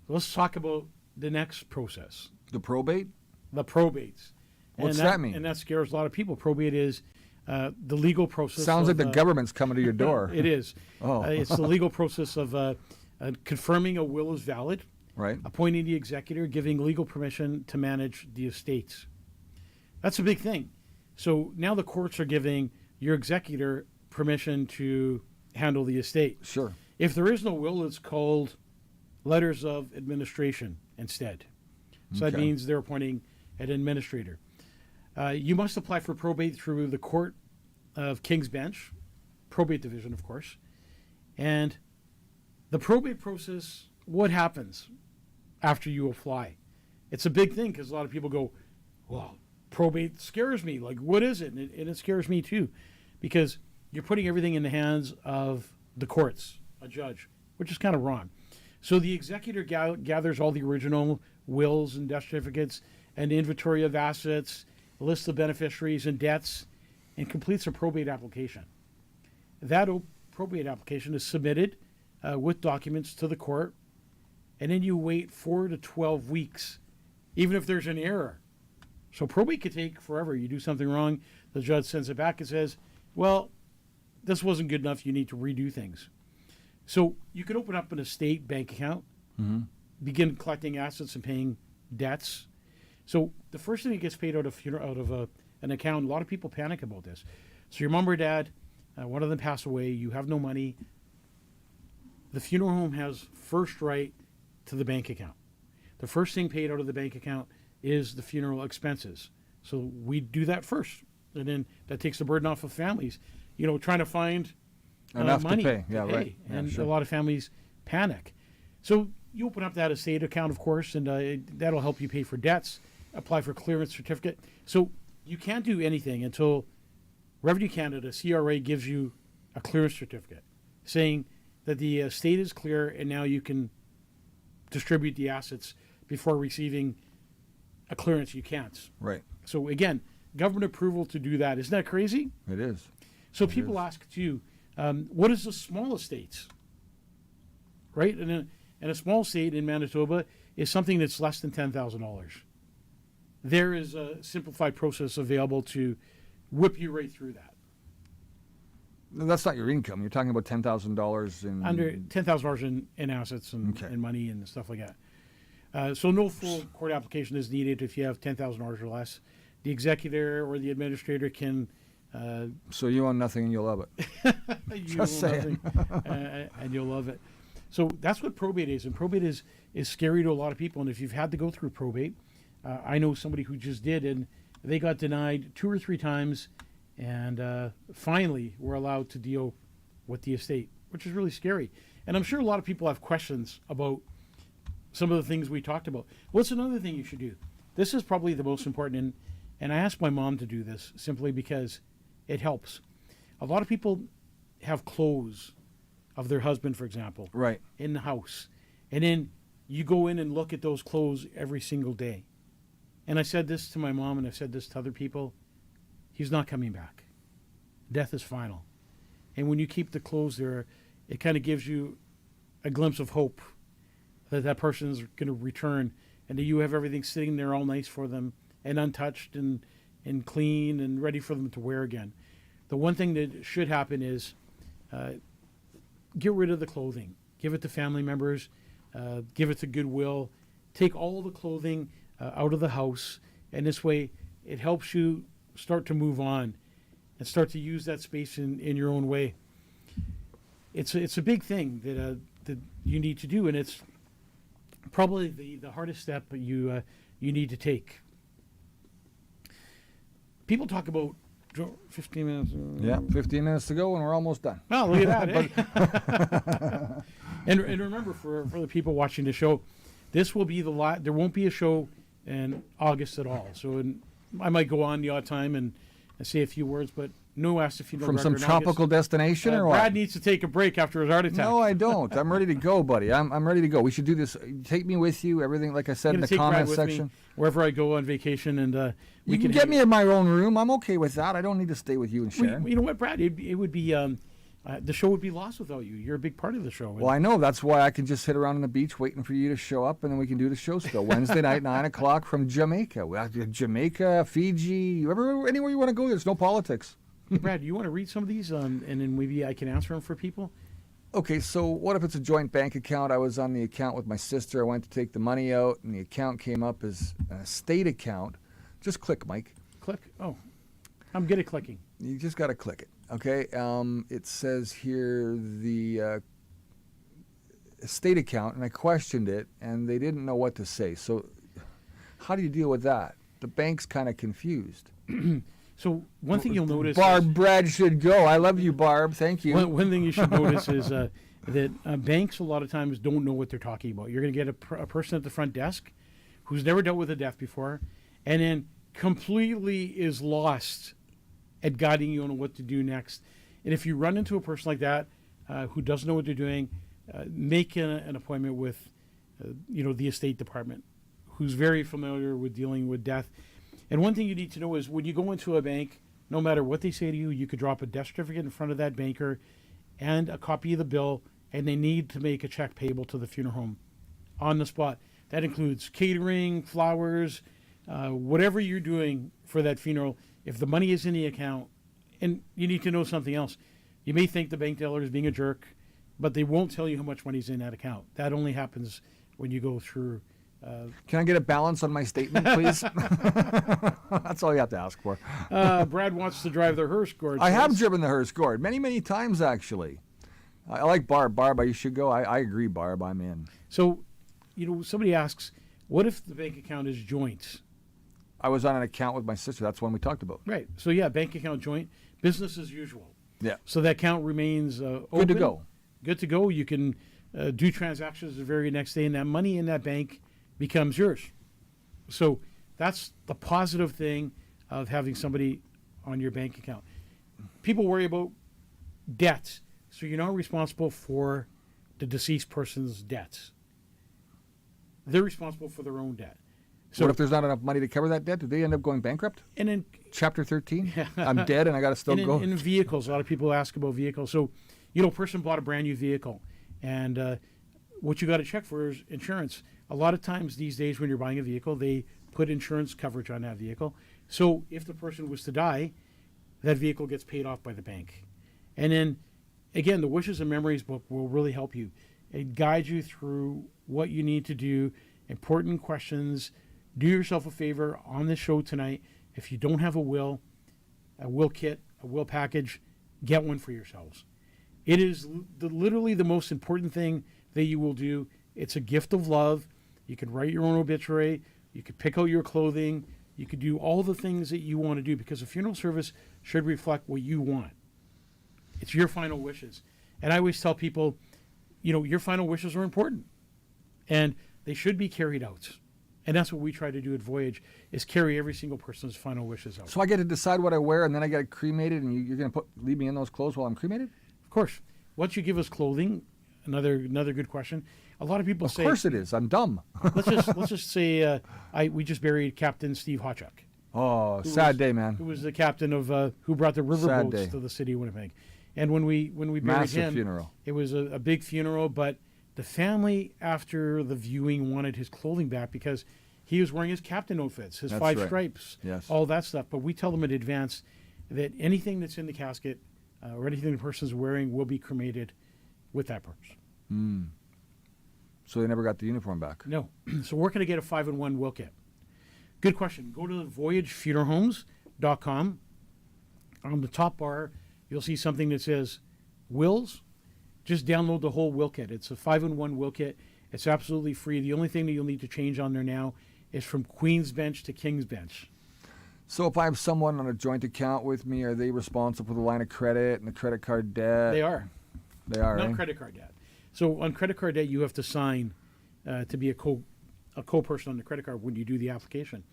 Speaker 3: Let's talk about the next process.
Speaker 2: The probate?
Speaker 3: The probates.
Speaker 2: What's that mean?
Speaker 3: And that scares a lot of people. Probate is the legal process.
Speaker 2: Sounds like the government's coming to your door.
Speaker 3: It is.
Speaker 2: Oh.
Speaker 3: It's the legal process of confirming a will is valid,
Speaker 2: Right.
Speaker 3: appointing the executor, giving legal permission to manage the estates. That's a big thing. So now the courts are giving your executor permission to handle the estate.
Speaker 2: Sure.
Speaker 3: If there is no will, it's called letters of administration instead. So that
Speaker 2: Okay.
Speaker 3: means they're appointing an administrator. You must apply for probate through the Court of King's Bench, probate division, of course. And the probate process, what happens after you apply? It's a big thing because a lot of people go, well, probate scares me. Like, what is it? And it scares me too, because you're putting everything in the hands of the courts, a judge, which is kind of wrong. So the executor gathers all the original wills and death certificates, an inventory of assets, a list of beneficiaries and debts, and completes a probate application. That probate application is submitted with documents to the court, and then you wait 4 to 12 weeks, even if there's an error. So probate could take forever. You do something wrong, the judge sends it back and says, well, this wasn't good enough, you need to redo things. So you can open up an estate bank account, begin collecting assets and paying debts. So the first thing that gets paid out of an account, a lot of people panic about this. So your mom or dad, one of them passed away, you have no money. The funeral home has first right to the bank account. The first thing paid out of the bank account is the funeral expenses. So we do that first. And then that takes the burden off of families, trying to find
Speaker 2: Enough
Speaker 3: money
Speaker 2: to pay. Yeah, right. Yeah,
Speaker 3: and
Speaker 2: sure.
Speaker 3: a lot of families panic. So you open up that estate account, of course, and that'll help you pay for debts, apply for clearance certificate. So you can't do anything until Revenue Canada, CRA, gives you a clearance certificate saying that the estate is clear and now you can distribute the assets. Before receiving a clearance, you can't.
Speaker 2: Right.
Speaker 3: So again, government approval to do that. Isn't that crazy?
Speaker 2: It is.
Speaker 3: So people ask too, what is the small estates? Right? And a small estate in Manitoba is something that's less than $10,000. There is a simplified process available to whip you right through that.
Speaker 2: No, that's not your income. You're talking about $10,000 in
Speaker 3: Under $10,000 in assets and,
Speaker 2: Okay.
Speaker 3: and money and stuff like that. So no full court application is needed if you have $10,000 or less. The executor or the administrator can
Speaker 2: So you own nothing and you love it.
Speaker 3: you
Speaker 2: Just
Speaker 3: will
Speaker 2: saying.
Speaker 3: and you'll love it. So that's what probate is, and probate is scary to a lot of people. And if you've had to go through probate, I know somebody who just did, and they got denied 2 or 3 times, and finally were allowed to deal with the estate, which is really scary. And I'm sure a lot of people have questions about some of the things we talked about. What's another thing you should do? This is probably the most important, and I asked my mom to do this simply because it helps. A lot of people have clothes of their husband, for example,
Speaker 2: Right.
Speaker 3: in the house. And then you go in and look at those clothes every single day. And I said this to my mom, and I've said this to other people. He's not coming back. Death is final. And when you keep the clothes there, it kind of gives you a glimpse of hope that that person is going to return, and that you have everything sitting there all nice for them and untouched and clean and ready for them to wear again. The one thing that should happen is get rid of the clothing. Give it to family members. Give it to Goodwill. Take all the clothing out of the house, and this way it helps you start to move on and start to use that space in your own way. It's a big thing that you need to do, and it's probably the hardest step you need to take. People talk about 15 minutes.
Speaker 2: Yeah, 15 minutes to go and we're almost done.
Speaker 3: Oh, look at that. Eh? and remember, for the people watching the show, this will be there won't be a show in August at all. So I might go on the odd time and say a few words, but no Ask the Funeral
Speaker 2: From some
Speaker 3: Director in
Speaker 2: tropical
Speaker 3: August.
Speaker 2: destination or what?
Speaker 3: Brad needs to take a break after his heart attack.
Speaker 2: No, I don't. I'm ready to go, buddy. I'm ready to go. We should do this. Take me with you. Everything, like I said in
Speaker 3: I'm
Speaker 2: the
Speaker 3: gonna take Brad
Speaker 2: comment
Speaker 3: with
Speaker 2: section.
Speaker 3: me wherever I go on vacation, and
Speaker 2: You can get me in my own room. I'm okay with that. I don't need to stay with you and Sharon.
Speaker 3: You know what, Brad? It would be the show would be lost without you. You're a big part of the show.
Speaker 2: Well, I know. That's why I can just sit around on the beach waiting for you to show up, and then we can do the show still. Wednesday night, 9 o'clock from Jamaica. Jamaica, Fiji, anywhere you want to go. There's no politics.
Speaker 3: Hey, Brad, you want to read some of these, and then maybe I can answer them for people?
Speaker 2: Okay, so what if it's a joint bank account? I was on the account with my sister. I went to take the money out, and the account came up as an estate account. Just click, Mike.
Speaker 3: Click. Oh, I'm good at clicking.
Speaker 2: You just got to click it. Okay, it says here the estate account, and I questioned it, and they didn't know what to say. So how do you deal with that? The bank's kind of confused.
Speaker 3: So one thing you'll notice
Speaker 2: Brad should go. I love you, Barb. Thank you.
Speaker 3: one thing you should notice is that banks a lot of times don't know what they're talking about. You're going to get a person at the front desk who's never dealt with a death before, and then completely is lost at guiding you on what to do next. And if you run into a person like that who doesn't know what they're doing, make an appointment with the estate department, who's very familiar with dealing with death. And one thing you need to know is when you go into a bank, no matter what they say to you, you could drop a death certificate in front of that banker and a copy of the bill, and they need to make a check payable to the funeral home on the spot. That includes catering, flowers, whatever you're doing for that funeral. If the money is in the account, and you need to know something else, you may think the bank teller is being a jerk, but they won't tell you how much money's in that account. That only happens when you go through.
Speaker 2: Can I get a balance on my statement, please? That's all you have to ask for.
Speaker 3: Brad wants to drive the hearse, Gord.
Speaker 2: I have driven the hearse, Gord, many, many times, actually. I like Barb. Barb, you should go. I agree, Barb. I'm in.
Speaker 3: So, somebody asks, what if the bank account is joint?
Speaker 2: I was on an account with my sister. That's one we talked about.
Speaker 3: Right. So, yeah, bank account joint, business as usual.
Speaker 2: Yeah.
Speaker 3: So that account remains open.
Speaker 2: Good to go.
Speaker 3: Good to go. You can do transactions the very next day, and that money in that bank becomes yours. So that's the positive thing of having somebody on your bank account. People worry about debts. So you're not responsible for the deceased person's debts. They're responsible for their own debt. So
Speaker 2: what if there's not enough money to cover that debt? Do they end up going bankrupt?
Speaker 3: And in
Speaker 2: Chapter 13? I'm dead and I got to still go.
Speaker 3: In vehicles, a lot of people ask about vehicles. So, a person bought a brand new vehicle, and what you got to check for is insurance. A lot of times these days when you're buying a vehicle, they put insurance coverage on that vehicle. So if the person was to die, that vehicle gets paid off by the bank. And then, again, the Wishes and Memories book will really help you. It guides you through what you need to do, important questions. Do yourself a favor on this show tonight. If you don't have a will kit, a will package, get one for yourselves. It is literally the most important thing that you will do. It's a gift of love. You can write your own obituary. You could pick out your clothing. You could do all the things that you want to do, because a funeral service should reflect what you want. It's your final wishes. And I always tell people, your final wishes are important, and they should be carried out. And that's what we try to do at Voyage, is carry every single person's final wishes out.
Speaker 2: So I get to decide what I wear, and then I get cremated, and you're going to leave me in those clothes while I'm cremated?
Speaker 3: Of course. Once you give us clothing, another good question. A lot of people say,
Speaker 2: of course it is. I'm dumb.
Speaker 3: let's just say we just buried Captain Steve Hotchuk.
Speaker 2: Oh, sad day, man.
Speaker 3: Who was the captain of who brought the riverboats to the city of Winnipeg. And when we buried
Speaker 2: Massive
Speaker 3: him,
Speaker 2: funeral.
Speaker 3: It was a big funeral, but the family after the viewing wanted his clothing back because he was wearing his captain outfits, his
Speaker 2: That's
Speaker 3: 5
Speaker 2: right.
Speaker 3: stripes,
Speaker 2: Yes.
Speaker 3: all that stuff. But we tell them in advance that anything that's in the casket or anything the person's wearing will be cremated with that person.
Speaker 2: So they never got the uniform back.
Speaker 3: No. So where can I get a 5-in-1 will kit? Good question. Go to voyagefuneralhomes.com. On the top bar, you'll see something that says wills. Just download the whole will kit. It's a 5-in-1 will kit. It's absolutely free. The only thing that you'll need to change on there now is from Queen's Bench to King's Bench.
Speaker 2: So if I have someone on a joint account with me, are they responsible for the line of credit and the credit card debt?
Speaker 3: They are.
Speaker 2: They are,
Speaker 3: Not
Speaker 2: eh?
Speaker 3: credit card debt. So on credit card debt, you have to sign to be a co-person on the credit card when you do the application.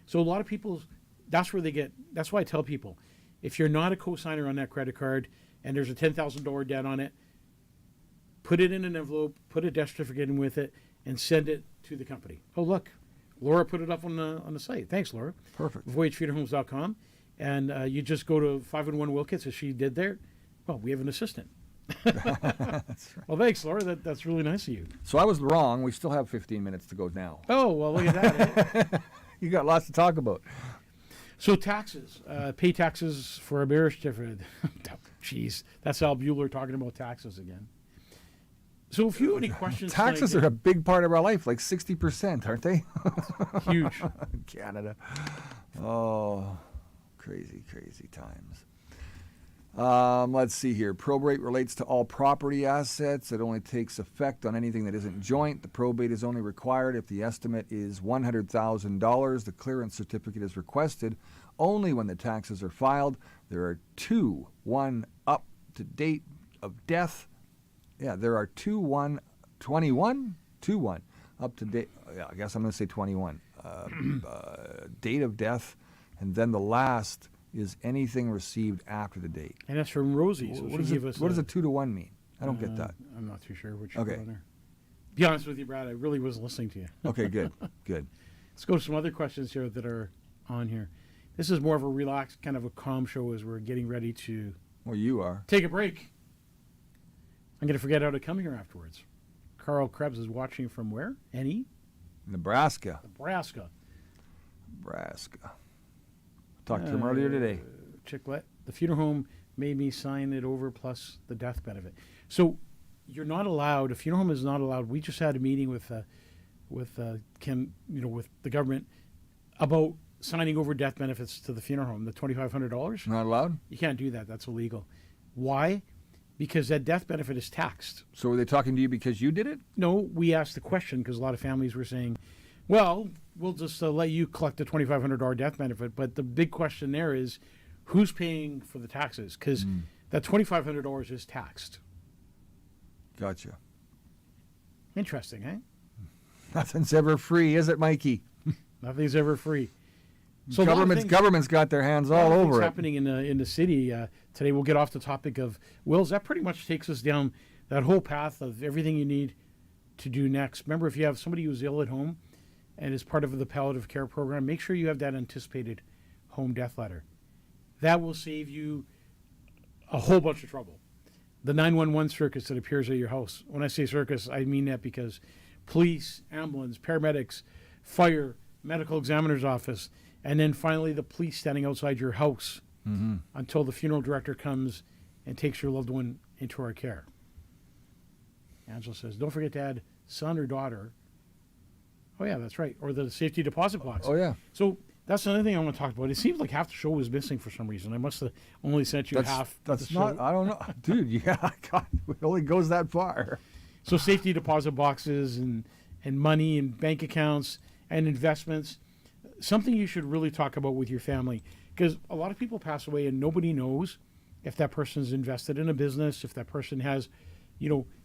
Speaker 3: So a lot of people, that's where they get. That's why I tell people, if you're not a co-signer on that credit card and there's a $10,000 debt on it, put it in an envelope, put a death certificate in with it, and send it to the company. Oh look, Laura put it up on the site. Thanks, Laura.
Speaker 2: Perfect.
Speaker 3: VoyageFunerHomes.com, and you just go to 511 Wilkins as she did there. Well, we have an assistant.
Speaker 2: That's right.
Speaker 3: Well, thanks, Laura. That's really nice of you.
Speaker 2: So I was wrong. We still have 15 minutes to go now.
Speaker 3: Oh, well, look at that. eh?
Speaker 2: You got lots to talk about.
Speaker 3: So taxes, pay taxes for a marriage certificate. Jeez, that's Al Bueller talking about taxes again. So if you have any questions,
Speaker 2: Taxes are a big part of our life, like 60%, aren't they?
Speaker 3: huge.
Speaker 2: Canada. Oh, crazy, crazy times. Let's see here. Probate relates to all property assets. It only takes effect on anything that isn't joint. The probate is only required if the estimate is $100,000. The clearance certificate is requested only when the taxes are filed. There are two, one up to date of death. Yeah, there are 21 up to date. Yeah, I guess I'm going to say 21. Date of death, and then the last is anything received after the date.
Speaker 3: And that's from Rosie. So
Speaker 2: What
Speaker 3: she gave us
Speaker 2: does a 2 to 1 mean? I don't get that.
Speaker 3: I'm not too sure what
Speaker 2: Okay.
Speaker 3: you're on there. Be honest with you, Brad, I really was listening to you.
Speaker 2: Okay, good, good.
Speaker 3: Let's go to some other questions here that are on here. This is more of a relaxed, kind of a calm show as we're getting ready to
Speaker 2: Well, you are.
Speaker 3: take a break. I'm going to forget how to come here afterwards. Carl Krebs is watching from where? Any?
Speaker 2: Nebraska.
Speaker 3: Nebraska.
Speaker 2: Nebraska. Talked to him earlier today.
Speaker 3: Chiclet. The funeral home made me sign it over plus the death benefit. So you're not allowed. A funeral home is not allowed. We just had a meeting with Kim, with the government about signing over death benefits to the funeral home. The $2,500.
Speaker 2: Not allowed?
Speaker 3: You can't do that. That's illegal. Why? Because that death benefit is taxed.
Speaker 2: So were they talking to you because you did it?
Speaker 3: No, we asked the question because a lot of families were saying, well, we'll just let you collect the $2,500 death benefit. But the big question there is, who's paying for the taxes? Because that $2,500 is taxed.
Speaker 2: Gotcha.
Speaker 3: Interesting, eh?
Speaker 2: Nothing's ever free, is it, Mikey?
Speaker 3: Nothing's ever free. So
Speaker 2: Government's got their hands all over it.
Speaker 3: happening in the city today. We'll get off the topic of wills. That pretty much takes us down that whole path of everything you need to do next. Remember, if you have somebody who's ill at home and is part of the palliative care program, make sure you have that anticipated home death letter. That will save you a whole bunch of trouble. The 911 circus that appears at your house. When I say circus, I mean that because police, ambulance, paramedics, fire, medical examiner's office, and then finally the police standing outside your house until the funeral director comes and takes your loved one into our care. Angela says, don't forget to add son or daughter. Oh, yeah, that's right. Or the safety deposit box.
Speaker 2: Oh, yeah.
Speaker 3: So that's another thing I want to talk about. It seems like half the show was missing for some reason. I must have only sent you half
Speaker 2: That's
Speaker 3: the show.
Speaker 2: not, I don't know. Dude, yeah, God, it only goes that far.
Speaker 3: So safety deposit boxes and money and bank accounts and investments, something you should really talk about with your family, because a lot of people pass away and nobody knows if that person's invested in a business, if that person has,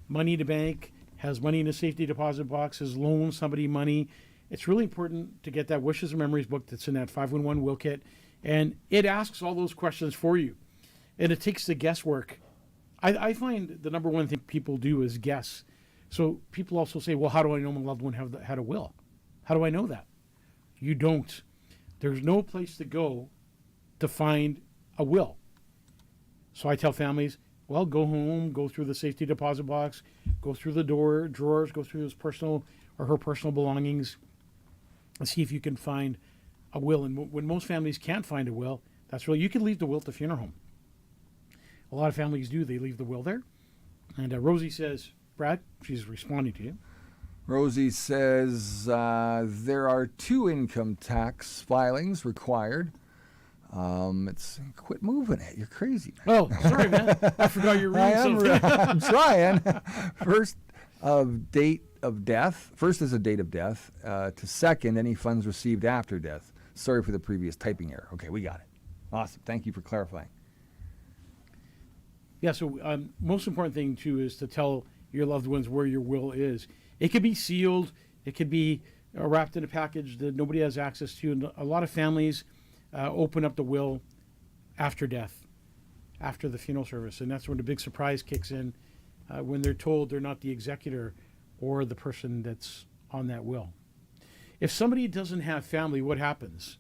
Speaker 3: money to bank, has money in a safety deposit box, has loaned somebody money. It's really important to get that Wishes and Memories book that's in that 511 Will Kit, and it asks all those questions for you, and it takes the guesswork. I find the number one thing people do is guess. So people also say, well, how do I know my loved one had a will? How do I know that? You don't. There's no place to go to find a will. So I tell families, well, go home, go through the safety deposit box, go through the drawers, go through his personal or her personal belongings, and see if you can find a will. And when most families can't find a will, that's really, you can leave the will at the funeral home. A lot of families do. They leave the will there. And Rosie says, Brad, she's responding to you.
Speaker 2: Rosie says there are 2 income tax filings required. It's quit moving it. You're crazy, man.
Speaker 3: Oh, sorry, man. I forgot you're reading something.
Speaker 2: I'm trying. First is a date of death. To second, any funds received after death. Sorry for the previous typing error. Okay, we got it. Awesome. Thank you for clarifying.
Speaker 3: Yeah, so most important thing, too, is to tell your loved ones where your will is. It could be sealed. It could be wrapped in a package that nobody has access to. And a lot of families open up the will after death, after the funeral service. And that's when the big surprise kicks in, when they're told they're not the executor or the person that's on that will. If somebody doesn't have family, what happens?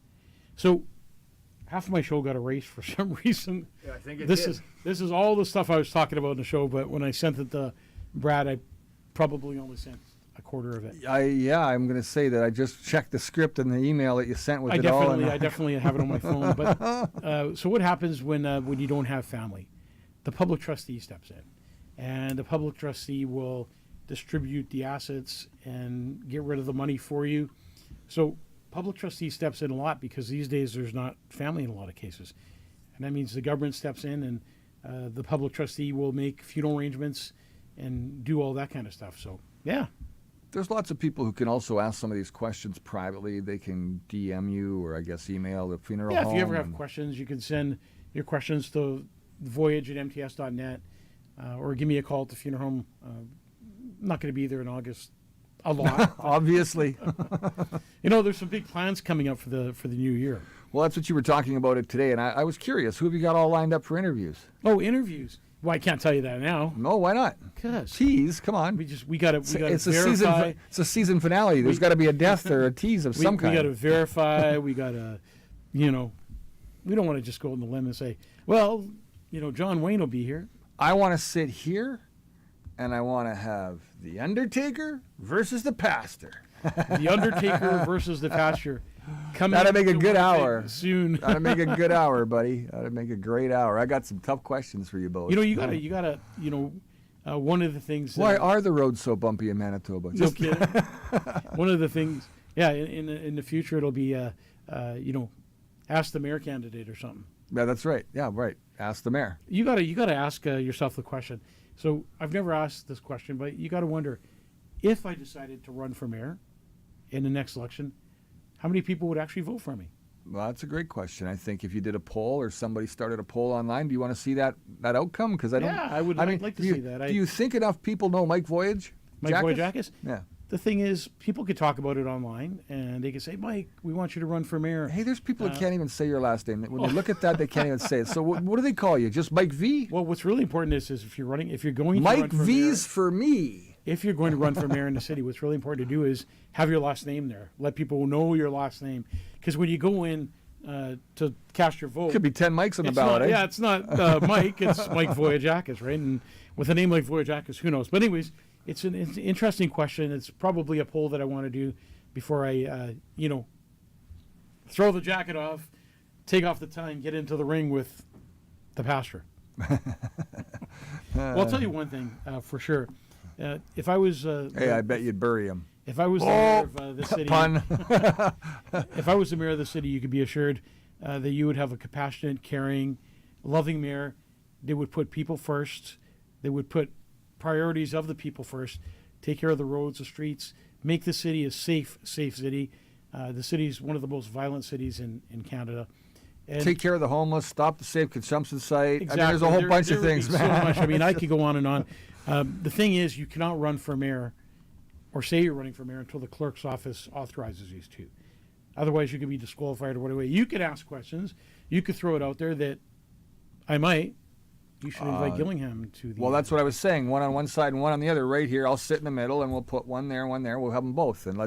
Speaker 3: So half of my show got erased for some reason.
Speaker 2: Yeah, I think it
Speaker 3: this
Speaker 2: did.
Speaker 3: This is all the stuff I was talking about in the show, but when I sent it to Brad, I probably only sent a quarter of it.
Speaker 2: I'm going to say that I just checked the script and the email that you sent with
Speaker 3: I
Speaker 2: it all. And
Speaker 3: definitely have it on my phone. But so what happens when you don't have family? The public trustee steps in, and the public trustee will distribute the assets and get rid of the money for you. So public trustee steps in a lot because these days there's not family in a lot of cases, and that means the government steps in, and the public trustee will make funeral arrangements and do all that kind of stuff. So yeah.
Speaker 2: There's lots of people who can also ask some of these questions privately. They can DM you or I guess email the funeral home.
Speaker 3: Yeah, if you ever have questions, you can send your questions to voyage@mts.net or give me a call at the funeral home. I'm not going to be there in August a lot.
Speaker 2: Obviously.
Speaker 3: There's some big plans coming up for the new year.
Speaker 2: Well, that's what you were talking about it today, and I was curious. Who have you got all lined up for interviews?
Speaker 3: Oh, interviews. Well, I can't tell you that now.
Speaker 2: No, why not?
Speaker 3: Because
Speaker 2: Tease, come on.
Speaker 3: we got to
Speaker 2: It's
Speaker 3: verify.
Speaker 2: it's a season finale. There's got to be a death or a tease of some kind.
Speaker 3: We got to verify. We got to, we don't want to just go on the limb and say, well, John Wayne will be here.
Speaker 2: I want to sit here, and I want to have the Undertaker versus the pastor.
Speaker 3: The Undertaker versus the pastor.
Speaker 2: That'd make a good hour
Speaker 3: soon.
Speaker 2: That'd make a good hour, buddy. That'd make a great hour. I got some tough questions for you both.
Speaker 3: You gotta. One of the things.
Speaker 2: Why are the roads so bumpy in Manitoba?
Speaker 3: No kidding. One of the things. Yeah, in the future it'll be, ask the mayor candidate or something.
Speaker 2: Yeah, that's right. Yeah, right. Ask the mayor.
Speaker 3: You gotta ask yourself the question. So I've never asked this question, but you gotta wonder, if I decided to run for mayor in the next election, how many people would actually vote for me?
Speaker 2: Well, that's a great question. I think if you did a poll or somebody started a poll online, do you want to see that outcome? Because I don't.
Speaker 3: Yeah, I would like to see that.
Speaker 2: Do you think enough people know Mike Voyage?
Speaker 3: Mike Voyage?
Speaker 2: Yeah.
Speaker 3: The thing is, people could talk about it online, and they could say, Mike, we want you to run for mayor.
Speaker 2: Hey, there's people that can't even say your last name. When they look at that, they can't even say it. So what do they call you? Just Mike V?
Speaker 3: Well, what's really important is if you're going to
Speaker 2: Mike
Speaker 3: run for
Speaker 2: V's
Speaker 3: mayor,
Speaker 2: for me.
Speaker 3: If you're going to run for mayor in the city, what's really important to do is have your last name there. Let people know your last name. Because when you go in to cast your vote...
Speaker 2: Could be 10 Mikes on the ballot,
Speaker 3: Yeah, it's not Mike, it's Mike Voyajakis, right? And with a name like Voyajakis, who knows? But anyways, it's an interesting question. It's probably a poll that I want to do before I, throw the jacket off, take off the tie, and get into the ring with the pastor. Well, I'll tell you one thing for sure. If I was...
Speaker 2: I bet you'd bury him.
Speaker 3: If I was the mayor of the city...
Speaker 2: Pun.
Speaker 3: If I was the mayor of the city, you could be assured that you would have a compassionate, caring, loving mayor. They would put people first. They would put priorities of the people first, take care of the roads, the streets, make the city a safe city. The city is one of the most violent cities in Canada. And
Speaker 2: take care of the homeless, stop the safe consumption site.
Speaker 3: Exactly.
Speaker 2: I mean, there's a whole bunch of things,
Speaker 3: man.
Speaker 2: man.
Speaker 3: So much. I mean, I could go on and on. The thing is, you cannot run for mayor or say you're running for mayor until the clerk's office authorizes you to. Otherwise, you could be disqualified or whatever. You could ask questions. You could throw it out there that I might. You should invite Gillingham to the...
Speaker 2: Well, that's what I was saying. One on one side and one on the other. Right here, I'll sit in the middle, and we'll put one there, one there. We'll have them both, and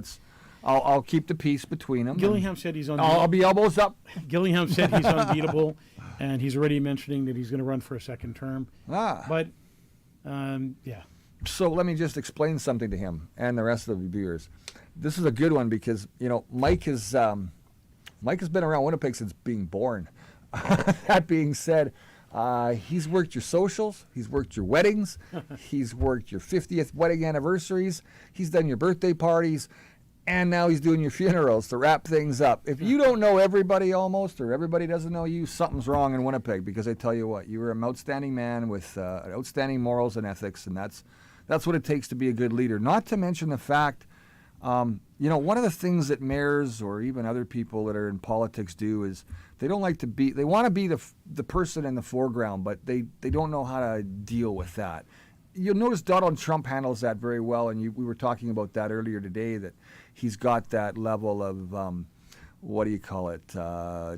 Speaker 2: I'll keep the peace between them.
Speaker 3: Gillingham said he's unbeatable.
Speaker 2: I'll be elbows up.
Speaker 3: Gillingham said he's unbeatable, and he's already mentioning that he's going to run for a second term. But, yeah.
Speaker 2: So let me just explain something to him and the rest of the viewers. This is a good one because, Mike has been around Winnipeg since being born. That being said, he's worked your socials, he's worked your weddings, he's worked your 50th wedding anniversaries, he's done your birthday parties, and now he's doing your funerals to wrap things up. If you don't know everybody almost, or everybody doesn't know you, something's wrong in Winnipeg, because I tell you what, you were an outstanding man with outstanding morals and ethics, and that's what it takes to be a good leader. Not to mention the fact You know, one of the things that mayors or even other people that are in politics do is they don't like to be, they want to be the person in the foreground, but they don't know how to deal with that. You'll notice Donald Trump handles that very well, and we were talking about that earlier today, that he's got that level of, what do you call it,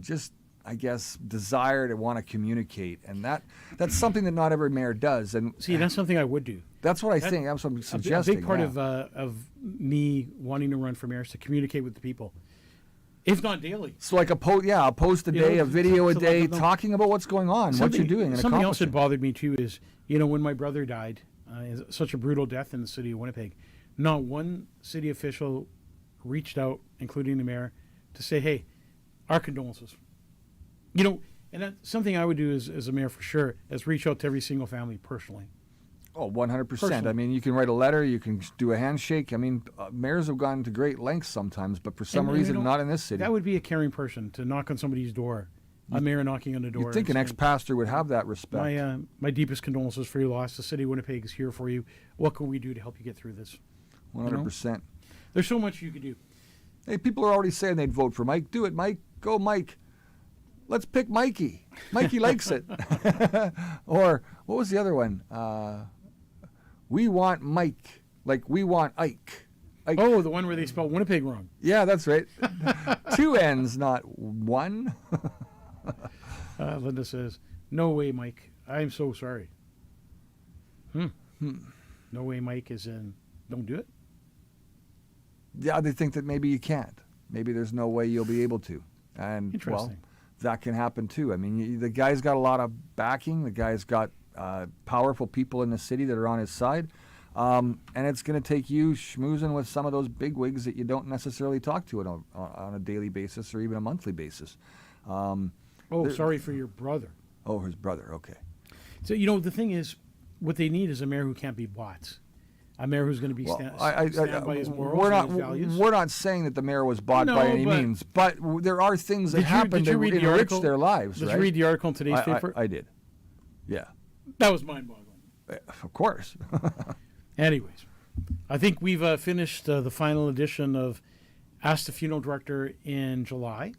Speaker 2: just, I guess, desire to want to communicate. And that's something that not every mayor does. And
Speaker 3: See, that's something I would do.
Speaker 2: that's what I think. That's what I'm
Speaker 3: A
Speaker 2: suggesting.
Speaker 3: big part
Speaker 2: yeah.
Speaker 3: of me wanting to run for mayor is to communicate with the people, if not daily.
Speaker 2: So like a post a
Speaker 3: You know,
Speaker 2: day, a video a
Speaker 3: to let
Speaker 2: day,
Speaker 3: them know.
Speaker 2: talking about what's going on, what you're doing, and
Speaker 3: something else that
Speaker 2: accomplishing.
Speaker 3: bothered me too is, you know, when my brother died, such a brutal death in the city of Winnipeg, not one city official reached out, including the mayor, to say, "Hey, our condolences." You know, and that's something I would do as a mayor for sure, is reach out to every single family personally.
Speaker 2: Oh, 100%.
Speaker 3: Personally.
Speaker 2: I mean, you can write a letter, you can do a handshake. I mean, mayors have gone to great lengths sometimes, but for some
Speaker 3: And, you
Speaker 2: reason,
Speaker 3: know,
Speaker 2: not in this city.
Speaker 3: That would be a caring person to knock on somebody's door, a mayor knocking on the door.
Speaker 2: You'd think
Speaker 3: and
Speaker 2: an
Speaker 3: saying,
Speaker 2: ex-pastor would have that respect.
Speaker 3: My deepest condolences for your loss. The city of Winnipeg is here for you. What can we do to help you get through this?
Speaker 2: 100%.
Speaker 3: There's so much you could do.
Speaker 2: Hey, people are already saying they'd vote for Mike. Do it, Mike. Go, Mike. Let's pick Mikey. Mikey likes it. Or what was the other one? We want Mike. Like we want Ike. Ike.
Speaker 3: Oh, the one where they spelled Winnipeg wrong.
Speaker 2: Yeah, that's right. 2 N's, not 1.
Speaker 3: Linda says, "No way, Mike. I'm so sorry." No way, Mike is in. Don't do it.
Speaker 2: Yeah, they think that maybe you can't. Maybe there's no way you'll be able to. And, well,
Speaker 3: Interesting.
Speaker 2: that can happen too. I mean, the guy's got a lot of backing. The guy's got powerful people in the city that are on his side. And it's going to take you schmoozing with some of those bigwigs that you don't necessarily talk to on a daily basis or even a monthly basis.
Speaker 3: Sorry for your brother.
Speaker 2: Oh, his brother. Okay.
Speaker 3: So, you know, the thing is, what they need is a mayor who can't be bought. A mayor who's going to be
Speaker 2: Well,
Speaker 3: stand by his morals
Speaker 2: we're
Speaker 3: and
Speaker 2: not
Speaker 3: his values.
Speaker 2: we're not saying that the mayor was bought
Speaker 3: No,
Speaker 2: by any
Speaker 3: but-
Speaker 2: means, but there are things that happen
Speaker 3: Did you
Speaker 2: that
Speaker 3: read the
Speaker 2: enrich
Speaker 3: article?
Speaker 2: their lives.
Speaker 3: Did
Speaker 2: right?
Speaker 3: you read the article in today's paper?
Speaker 2: I did. Yeah,
Speaker 3: That was mind-boggling.
Speaker 2: of course.
Speaker 3: Anyways, I think we've finished the final edition of Ask the Funeral Director in July.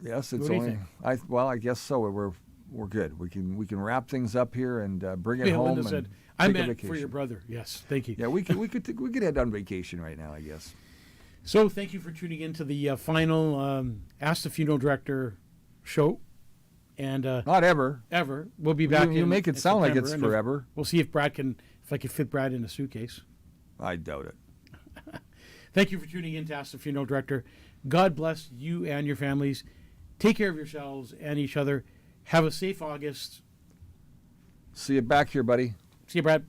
Speaker 2: Yes, it's
Speaker 3: What do you
Speaker 2: only.
Speaker 3: think?
Speaker 2: I guess so. We're good. We can wrap things up here and bring it
Speaker 3: Yeah,
Speaker 2: home.
Speaker 3: Linda
Speaker 2: and
Speaker 3: said, "I
Speaker 2: take a
Speaker 3: meant for
Speaker 2: vacation."
Speaker 3: your brother." Yes, thank you.
Speaker 2: Yeah, we could head on vacation right now. I guess.
Speaker 3: So thank you for tuning in to the final Ask the Funeral Director show. And
Speaker 2: Not ever.
Speaker 3: we'll be back.
Speaker 2: You make it
Speaker 3: in
Speaker 2: sound like
Speaker 3: September,
Speaker 2: it's
Speaker 3: and if-
Speaker 2: forever.
Speaker 3: We'll see if I can fit Brad in a suitcase.
Speaker 2: I doubt it.
Speaker 3: Thank you for tuning in to Ask the Funeral Director. God bless you and your families. Take care of yourselves and each other. Have a safe August.
Speaker 2: See you back here, buddy.
Speaker 3: See you, Brad.